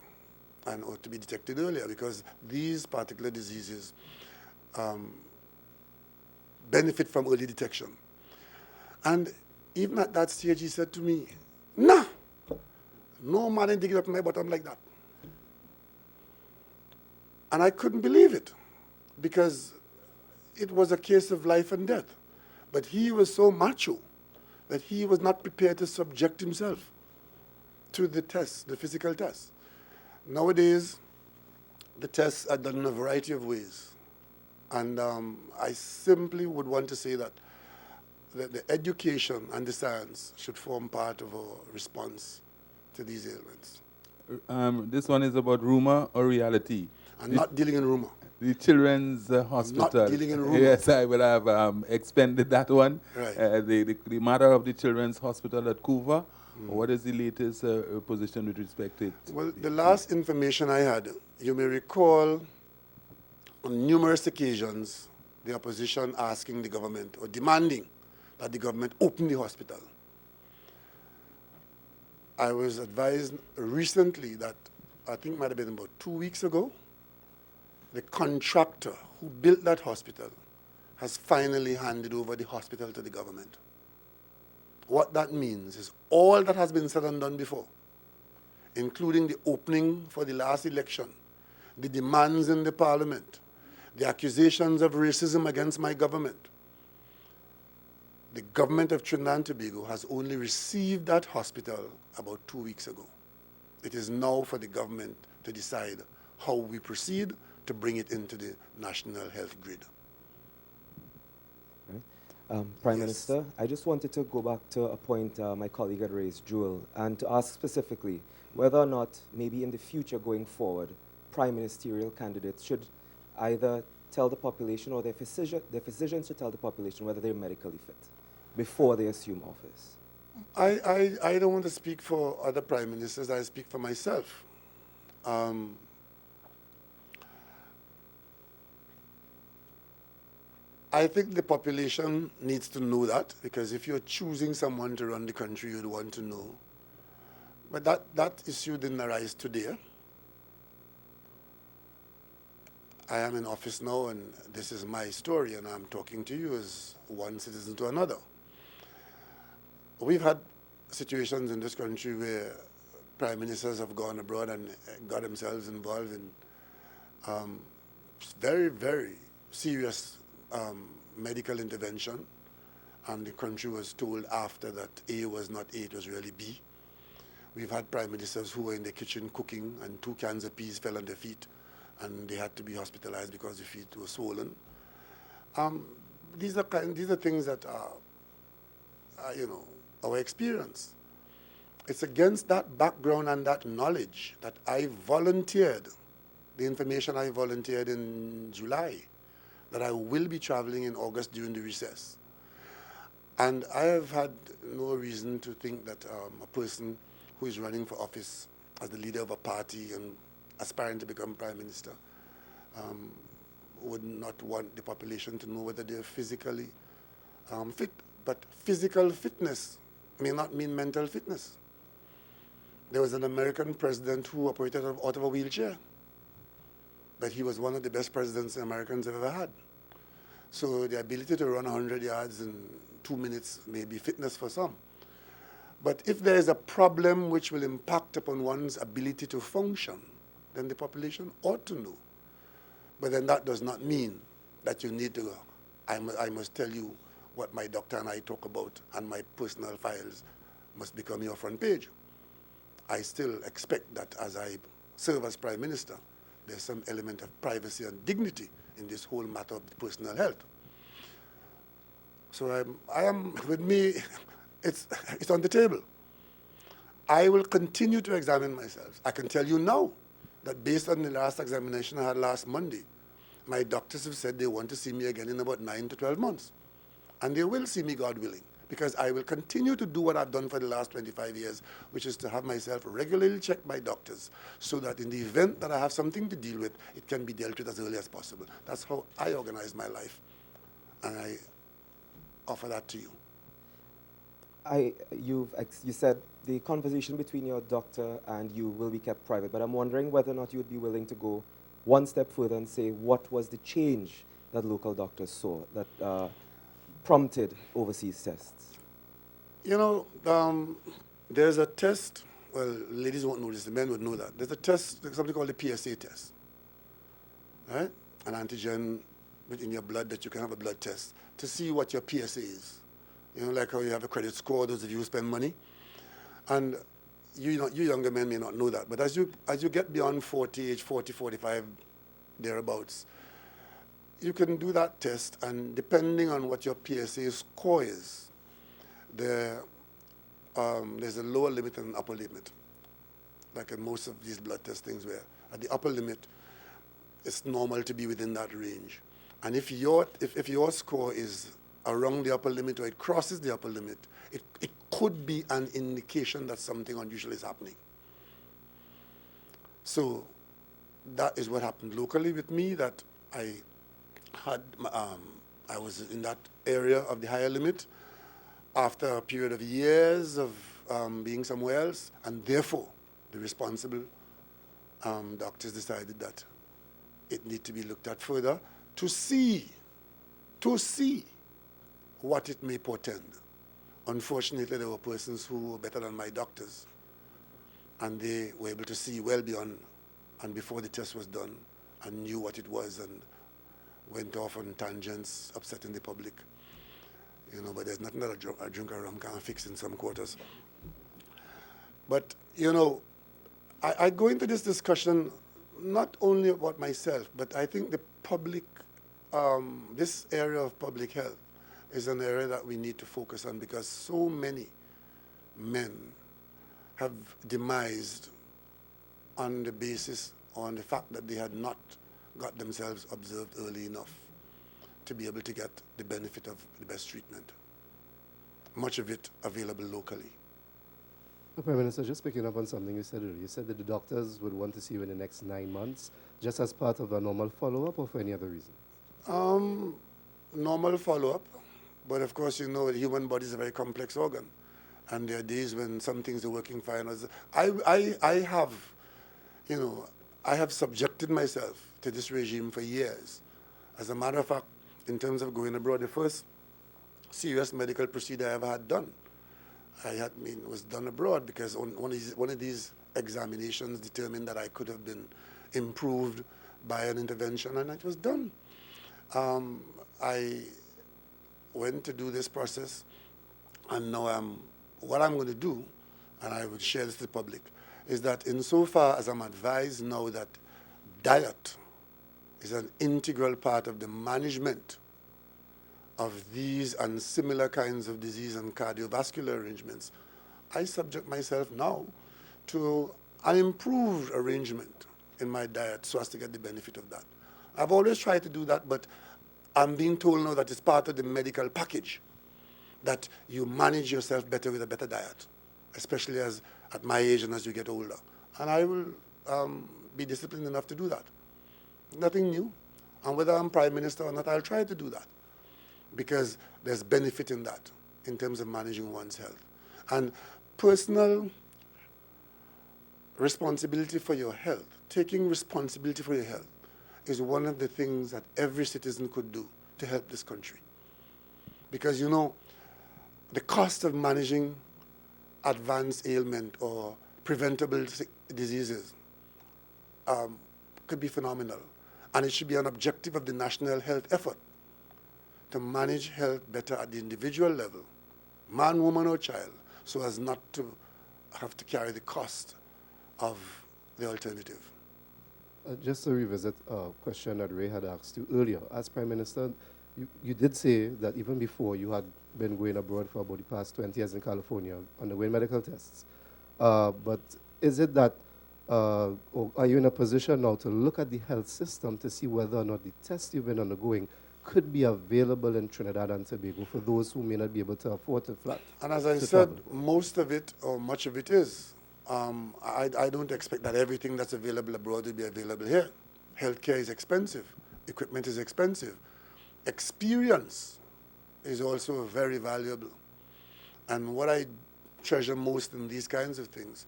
and or to be detected earlier, because these particular diseases benefit from early detection. And even at that stage, he said to me, nah, no man ain't digging up my bottom like that. And I couldn't believe it, because it was a case of life and death. But he was so macho that he was not prepared to subject himself to the test, the physical test. Nowadays, the tests are done in a variety of ways. And I simply would want to say that the education and the science should form part of our response to these ailments. This one is about rumor or reality? I'm not dealing in rumor. The Children's Hospital. Not dealing in rumor. Yes, I will have expended that one. Right. The matter of the Children's Hospital at Cuva. What is the latest position with respect to it? Well, the last information I had, you may recall, on numerous occasions, the opposition asking the government or demanding that the government open the hospital. I was advised recently that, I think it might have been about 2 weeks ago, the contractor who built that hospital has finally handed over the hospital to the government. What that means is all that has been said and done before, including the opening for the last election, the demands in the parliament, the accusations of racism against my government, the government of Trinidad and Tobago has only received that hospital about 2 weeks ago. It is now for the government to decide how we proceed to bring it into the national health grid. Prime Yes. Minister, I just wanted to go back to a point my colleague had raised, Jewel, and to ask specifically whether or not maybe in the future going forward, prime ministerial candidates should either tell the population or their physicians should tell the population whether they're medically fit before they assume office. I don't want to speak for other prime ministers. I speak for myself. I think the population needs to know that, because if you're choosing someone to run the country, you'd want to know. But that issue didn't arise today. I am in office now, and this is my story, and I'm talking to you as one citizen to another. We've had situations in this country where prime ministers have gone abroad and got themselves involved in very, very serious medical intervention, and the country was told after that A was not A, it was really B. We've had prime ministers who were in the kitchen cooking, and 2 cans of peas fell on their feet, and they had to be hospitalized because the feet were swollen. These are things that are, our experience. It's against that background and that knowledge that I volunteered, the information I volunteered in July, that I will be traveling in August during the recess. And I have had no reason to think that a person who is running for office as the leader of a party and aspiring to become prime minister would not want the population to know whether they're physically fit. But physical fitness may not mean mental fitness. There was an American president who operated out of a wheelchair, but he was one of the best presidents the Americans have ever had. So the ability to run 100 yards in 2 minutes may be fitness for some. But if there is a problem which will impact upon one's ability to function, then the population ought to know. But then that does not mean that you need to, I must tell you what my doctor and I talk about, and my personal files must become your front page. I still expect that as I serve as Prime Minister, there's some element of privacy and dignity in this whole matter of personal health. So I am with me, it's on the table. I will continue to examine myself. I can tell you now that based on the last examination I had last Monday, my doctors have said they want to see me again in about 9 to 12 months. And they will see me, God willing, because I will continue to do what I've done for the last 25 years, which is to have myself regularly checked by doctors so that in the event that I have something to deal with, it can be dealt with as early as possible. That's how I organize my life. And I offer that to you. You said the conversation between your doctor and you will be kept private, but I'm wondering whether or not you would be willing to go one step further and say what was the change that local doctors saw that prompted overseas tests? You know, there's a test, well, ladies won't know this, the men would know that. There's a test, something called the PSA test, right? An antigen within your blood that you can have a blood test to see what your PSA is. You know, like how you have a credit score, those of you who spend money. And you younger men may not know that, but as you get beyond 40, age 40, 45, thereabouts, you can do that test, and depending on what your PSA score is, there's a lower limit and an upper limit, like in most of these blood test things where at the upper limit, it's normal to be within that range. And if your score is around the upper limit or it crosses the upper limit, it could be an indication that something unusual is happening. So that is what happened locally with me, that I was in that area of the higher limit after a period of years of being somewhere else, and therefore the responsible doctors decided that it needed to be looked at further to see what it may portend. Unfortunately, there were persons who were better than my doctors, and they were able to see well beyond and before the test was done and knew what it was and went off on tangents, upsetting the public. You know, but there's nothing that a drink of rum can't fix in some quarters. But, you know, I go into this discussion not only about myself, but I think the public, this area of public health is an area that we need to focus on, because so many men have demised on the fact that they had not got themselves observed early enough to be able to get the benefit of the best treatment. Much of it available locally. Prime Minister, just picking up on something you said earlier, you said that the doctors would want to see you in the next 9 months, just as part of a normal follow-up or for any other reason? Normal follow-up, but of course, you know, the human body is a very complex organ, and there are days when some things are working fine. I have subjected myself to this regime for years. As a matter of fact, in terms of going abroad, the first serious medical procedure I ever had done, was done abroad, because one of these examinations determined that I could have been improved by an intervention, and it was done. I went to do this process, and now what I'm going to do, and I will share this to the public, is that insofar as I'm advised now that diet is an integral part of the management of these and similar kinds of disease and cardiovascular arrangements, I subject myself now to an improved arrangement in my diet so as to get the benefit of that. I've always tried to do that, but I'm being told now that it's part of the medical package, that you manage yourself better with a better diet, especially as at my age and as you get older. And I will be disciplined enough to do that. Nothing new. And whether I'm Prime Minister or not, I'll try to do that, because there's benefit in that in terms of managing one's health. And personal responsibility for your health, taking responsibility for your health, is one of the things that every citizen could do to help this country. Because, you know, the cost of managing advanced ailment or preventable diseases could be phenomenal. And it should be an objective of the national health effort to manage health better at the individual level, man, woman, or child, so as not to have to carry the cost of the alternative. Just to revisit a question that Ray had asked you earlier. As Prime Minister, you did say that even before you had been going abroad for about the past 20 years in California undergoing medical tests. But is it that, or are you in a position now to look at the health system to see whether or not the tests you've been undergoing could be available in Trinidad and Tobago for those who may not be able to afford to fly? And as I said, most of it, or much of it is. I don't expect that everything that's available abroad will be available here. Healthcare is expensive. Equipment is expensive. Experience is also very valuable. And what I treasure most in these kinds of things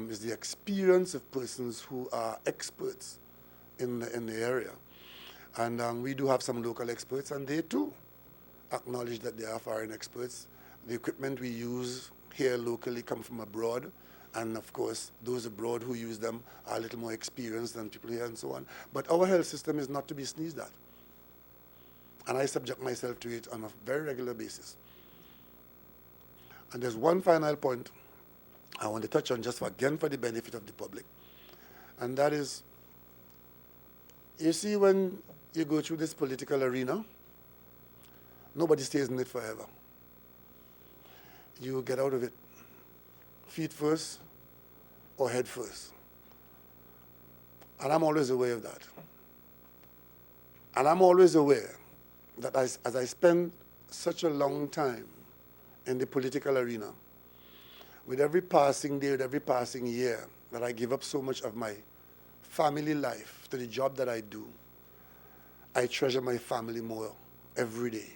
is the experience of persons who are experts in the area. And we do have some local experts, and they too acknowledge that they are foreign experts. The equipment we use here locally come from abroad, and of course, those abroad who use them are a little more experienced than people here and so on. But our health system is not to be sneezed at. And I subject myself to it on a very regular basis. And there's one final point I want to touch on just again for the benefit of the public. And that is, you see, when you go through this political arena, nobody stays in it forever. You get out of it feet first or head first. And I'm always aware of that. And I'm always aware that as I spend such a long time in the political arena, with every passing day, with every passing year, that I give up so much of my family life to the job that I do, I treasure my family more every day.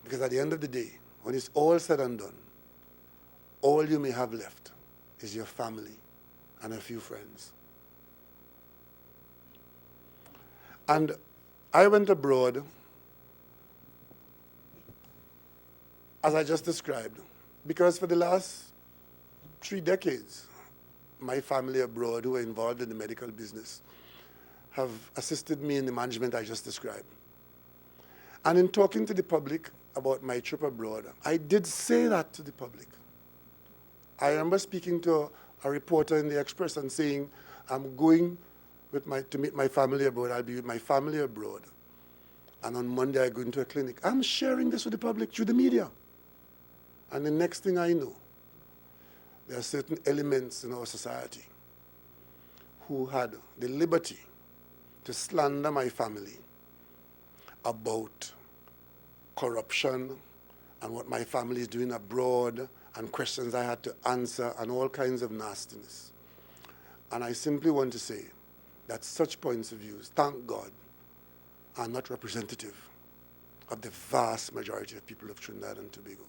Because at the end of the day, when it's all said and done, all you may have left is your family and a few friends. And I went abroad, as I just described, because for the last 3 decades, my family abroad who are involved in the medical business have assisted me in the management I just described. And in talking to the public about my trip abroad, I did say that to the public. I remember speaking to a reporter in the Express and saying, I'm going to meet my family abroad. I'll be with my family abroad. And on Monday, I go into a clinic. I'm sharing this with the public through the media. And the next thing I know, there are certain elements in our society who had the liberty to slander my family about corruption and what my family is doing abroad and questions I had to answer and all kinds of nastiness. And I simply want to say that such points of views, thank God, are not representative of the vast majority of people of Trinidad and Tobago.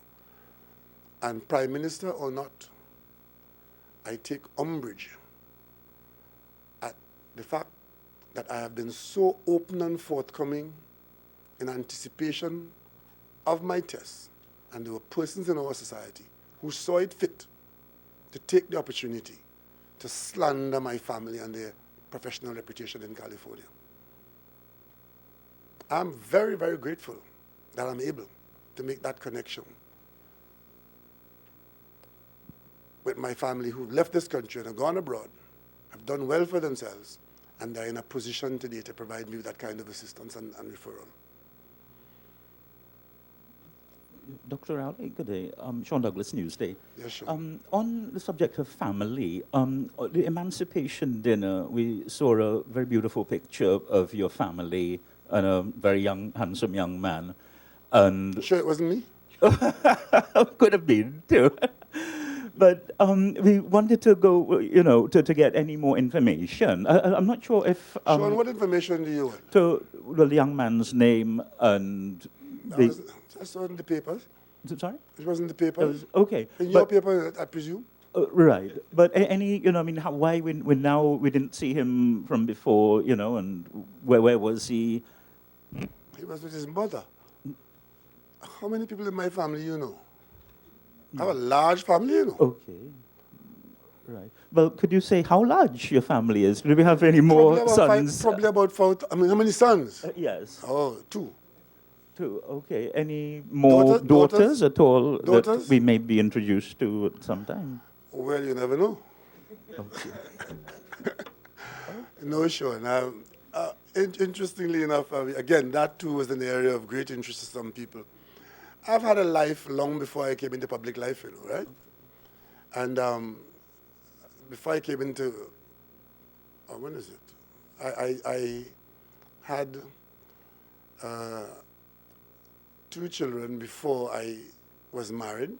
And Prime Minister or not, I take umbrage at the fact that I have been so open and forthcoming in anticipation of my tests. And there were persons in our society who saw it fit to take the opportunity to slander my family and their professional reputation in California. I'm very, very grateful that I'm able to make that connection with my family who've left this country and have gone abroad, have done well for themselves, and they're in a position today to provide me with that kind of assistance and referral. Dr. Rowley, good day. Sean Douglas, Newsday. Yes, sure. On the subject of family, the Emancipation Dinner, we saw a very beautiful picture of your family and a very young, handsome young man. And Sure it wasn't me? could have been, too. But we wanted to go, to get any more information. I'm not sure if... Sean, what information do you want? To the young man's name and... I saw it in the papers. Sorry? It was in the papers. Okay. In your paper, I presume? Right. But any, why we didn't see him from before, and where was he? He was with his mother. How many people in my family you know? I have a large family, you know. Okay. Right. Well, could you say how large your family is? Do we have any more sons? Probably about 4. I mean, how many sons? Yes. Oh, 2. 2. Okay. Any more daughters at all that we may be introduced to at some time? Well, you never know. Okay. No, Sean. Interestingly enough, again, that too was an area of great interest to some people. I've had a life long before I came into public life, you know, right? And before I came into, when is it? I had 2 children before I was married,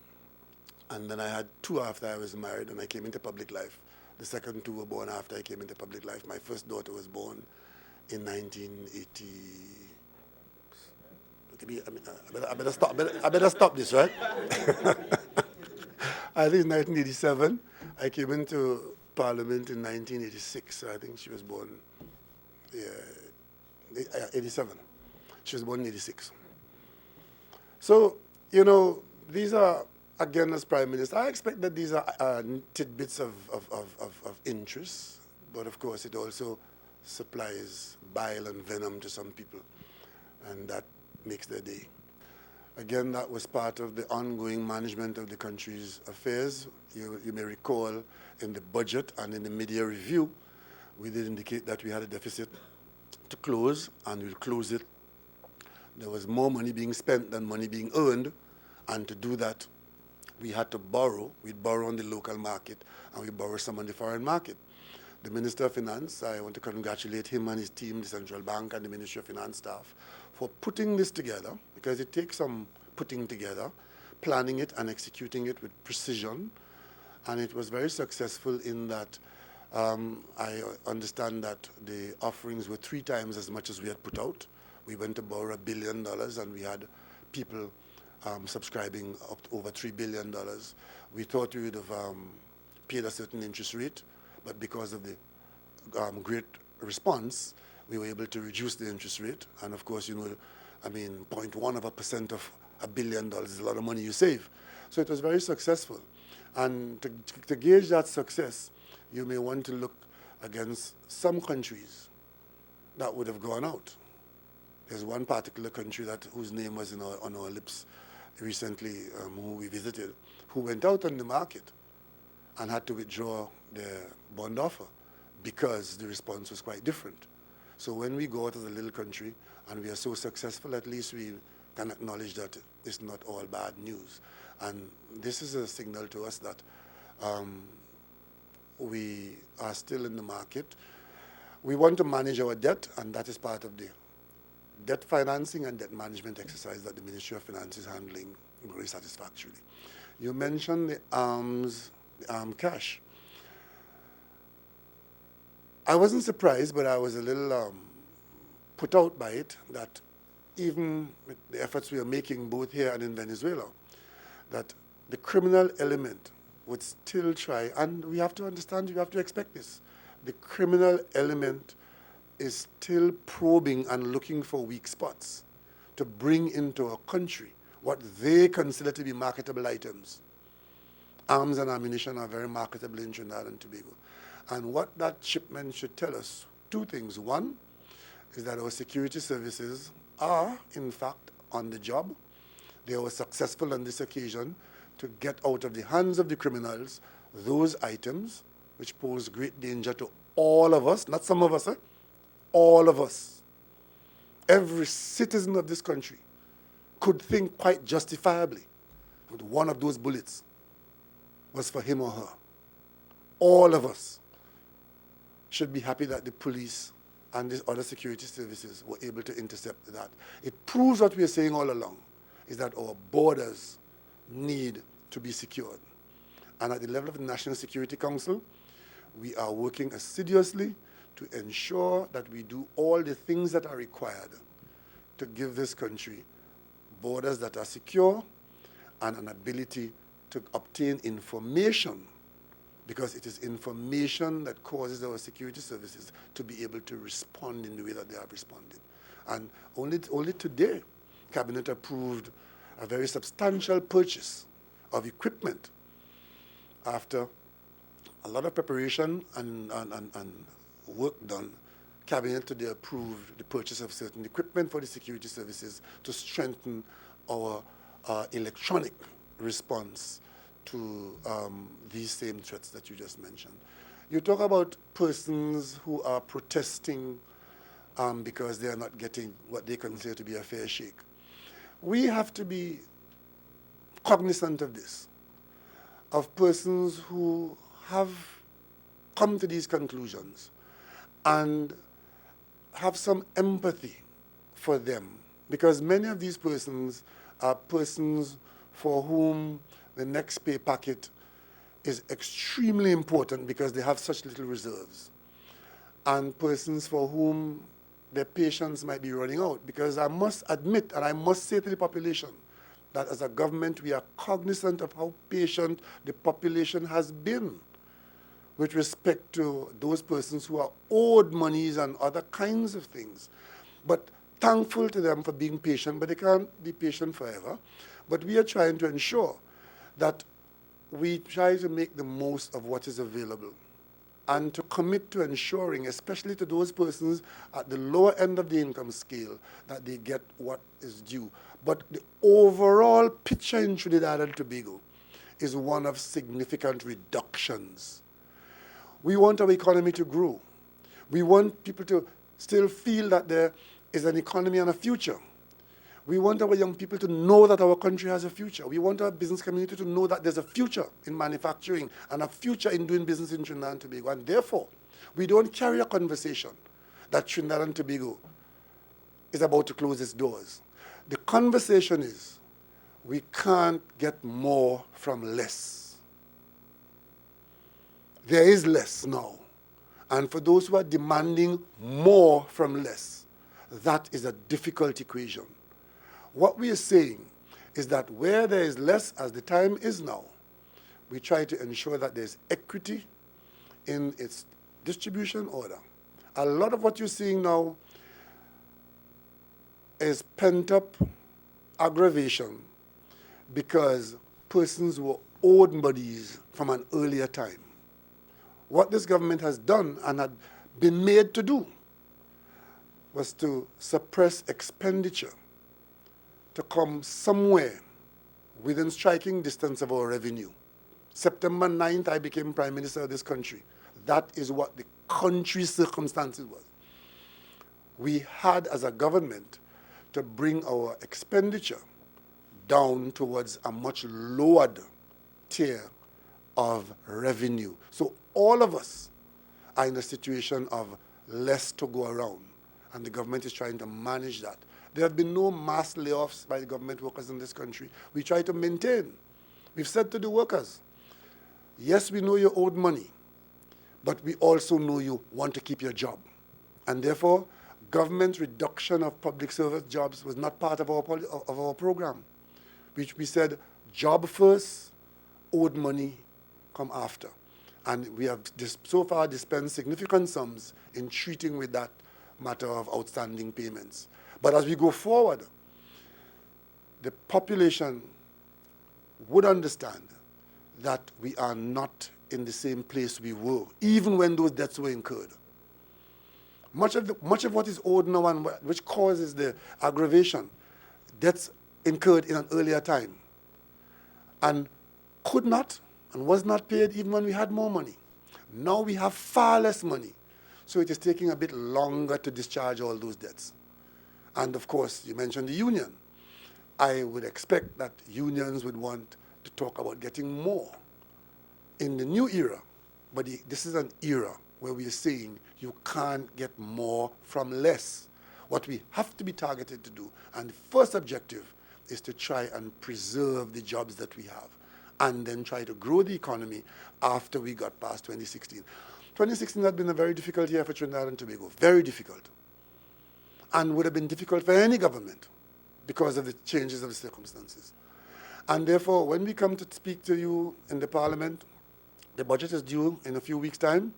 and then I had 2 after I was married, and I came into public life. The second 2 were born after I came into public life. My first daughter was born in 1980. I better stop this, right? I think 1987. I came into Parliament in 1986. So I think she was born, 87. She was born in 86. So, you know, these are, again, as Prime Minister, I expect that these are tidbits of interest, but of course it also supplies bile and venom to some people, and that makes their day. Again, that was part of the ongoing management of the country's affairs. You may recall in the budget and in the media review, we did indicate that we had a deficit to close, and we'll close it. There was more money being spent than money being earned, and to do that, we had to borrow. We'd borrow on the local market, and we borrow some on the foreign market. The Minister of Finance, I want to congratulate him and his team, the Central Bank and the Ministry of Finance staff, for putting this together, because it takes some putting together, planning it and executing it with precision. And it was very successful in that I understand that the offerings were 3 times as much as we had put out. We went to borrow $1 billion, and we had people subscribing up to over $3 billion. We thought we would have paid a certain interest rate, but because of the great response, we were able to reduce the interest rate. And of course, you know, I mean, 0.1% of $1 billion is a lot of money you save. So it was very successful. And to gauge that success, you may want to look against some countries that would have gone out. There's one particular country whose name was on our lips recently, who we visited, who went out on the market and had to withdraw their bond offer because the response was quite different. So when we go out as a little country and we are so successful, at least we can acknowledge that it's not all bad news. And this is a signal to us that we are still in the market. We want to manage our debt, and that is part of the debt financing and debt management exercise that the Ministry of Finance is handling very satisfactorily. You mentioned the arms cash. I wasn't surprised, but I was a little put out by it that even with the efforts we are making both here and in Venezuela, that the criminal element would still try, and we have to understand, you have to expect this, the criminal element is still probing and looking for weak spots to bring into a country what they consider to be marketable items. Arms and ammunition are very marketable in Trinidad and Tobago. And what that shipment should tell us, 2 things. One is that our security services are, in fact, on the job. They were successful on this occasion to get out of the hands of the criminals those items which pose great danger to all of us, not some of us, all of us. Every citizen of this country could think quite justifiably that one of those bullets was for him or her. All of us should be happy that the police and these other security services were able to intercept that. It proves what we are saying all along, is that our borders need to be secured. And at the level of the National Security Council, we are working assiduously to ensure that we do all the things that are required to give this country borders that are secure and an ability to obtain information, because it is information that causes our security services to be able to respond in the way that they have responded. And only today, Cabinet approved a very substantial purchase of equipment after a lot of preparation and work done. Cabinet today approved the purchase of certain equipment for the security services to strengthen our electronic response to these same threats that you just mentioned. You talk about persons who are protesting because they are not getting what they consider to be a fair shake. We have to be cognizant of this, of persons who have come to these conclusions and have some empathy for them, because many of these persons are persons for whom the next pay packet is extremely important because they have such little reserves, and persons for whom their patience might be running out. Because I must admit, and I must say to the population, that as a government we are cognizant of how patient the population has been with respect to those persons who are owed monies and other kinds of things. But thankful to them for being patient, but they can't be patient forever. But we are trying to ensure that we try to make the most of what is available and to commit to ensuring, especially to those persons at the lower end of the income scale, that they get what is due. But the overall picture in Trinidad and Tobago is one of significant reductions. We want our economy to grow. We want people to still feel that there is an economy and a future. We want our young people to know that our country has a future. We want our business community to know that there's a future in manufacturing and a future in doing business in Trinidad and Tobago. And therefore, we don't carry a conversation that Trinidad and Tobago is about to close its doors. The conversation is, we can't get more from less. There is less now. And for those who are demanding more from less, that is a difficult equation. What we are saying is that where there is less, as the time is now, we try to ensure that there's equity in its distribution order. A lot of what you're seeing now is pent-up aggravation because persons were owed monies from an earlier time. What this government has done and had been made to do was to suppress expenditure to come somewhere within striking distance of our revenue. September 9th, I became Prime Minister of this country. That is what the country's circumstances was. We had, as a government, to bring our expenditure down towards a much lowered tier of revenue. So all of us are in a situation of less to go around, and the government is trying to manage that. There have been no mass layoffs by the government workers in this country. We try to maintain. We've said to the workers, yes, we know you're owed money, but we also know you want to keep your job. And therefore, government reduction of public service jobs was not part of our program, which we said, job first, owed money come after. And we have so far dispensed significant sums in treating with that matter of outstanding payments. But as we go forward, the population would understand that we are not in the same place we were, even when those debts were incurred. Much of what is owed now and which causes the aggravation, debts incurred in an earlier time and could not and was not paid even when we had more money. Now we have far less money, so it is taking a bit longer to discharge all those debts. And of course, you mentioned the union. I would expect that unions would want to talk about getting more in the new era. But this is an era where we are saying you can't get more from less. What we have to be targeted to do, and the first objective, is to try and preserve the jobs that we have, and then try to grow the economy after we got past 2016. 2016 had been a very difficult year for Trinidad and Tobago, very difficult, and would have been difficult for any government because of the changes of the circumstances. And therefore, when we come to speak to you in the Parliament, the budget is due in a few weeks' time.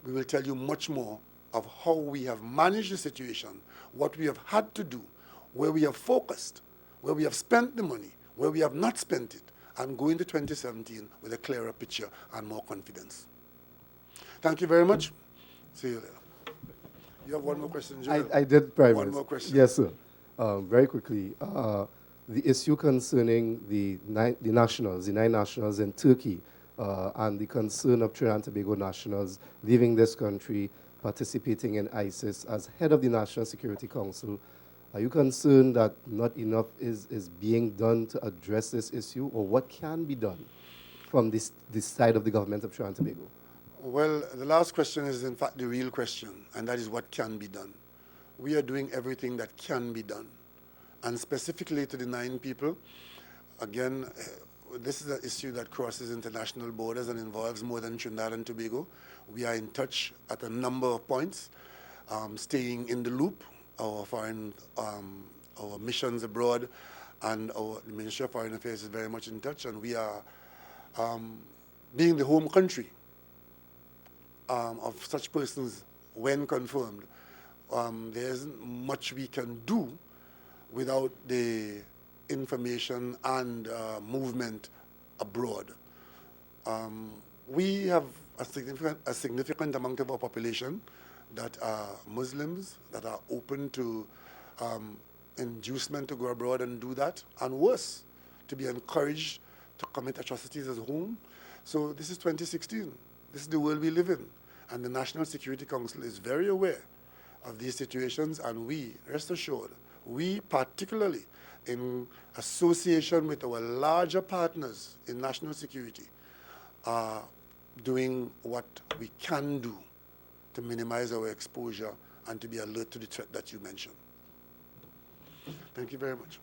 We will tell you much more of how we have managed the situation, what we have had to do, where we have focused, where we have spent the money, where we have not spent it, and go into 2017 with a clearer picture and more confidence. Thank you very much. See you later. You have one more question, Joel? I did, Prime Minister. One more question. Yes, sir. Very quickly, the issue concerning the nine nationals in Turkey and the concern of Trinidad and Tobago nationals leaving this country, participating in ISIS. As head of the National Security Council, are you concerned that not enough is being done to address this issue, or what can be done from this side of the government of Trinidad and Tobago? Well, the last question is in fact the real question, and that is what can be done. We are doing everything that can be done. And specifically to the 9 people, again, this is an issue that crosses international borders and involves more than Trinidad and Tobago. We are in touch at a number of points, staying in the loop. Our foreign, our missions abroad and the Ministry of Foreign Affairs is very much in touch, and we are, being the home country of such persons when confirmed, there isn't much we can do without the information and movement abroad. We have a significant amount of our population that are Muslims, that are open to inducement to go abroad and do that, and worse, to be encouraged to commit atrocities at home. So this is 2016. This is the world we live in. And the National Security Council is very aware of these situations, and we, rest assured, we particularly in association with our larger partners in national security are doing what we can do to minimize our exposure and to be alert to the threat that you mentioned. Thank you very much.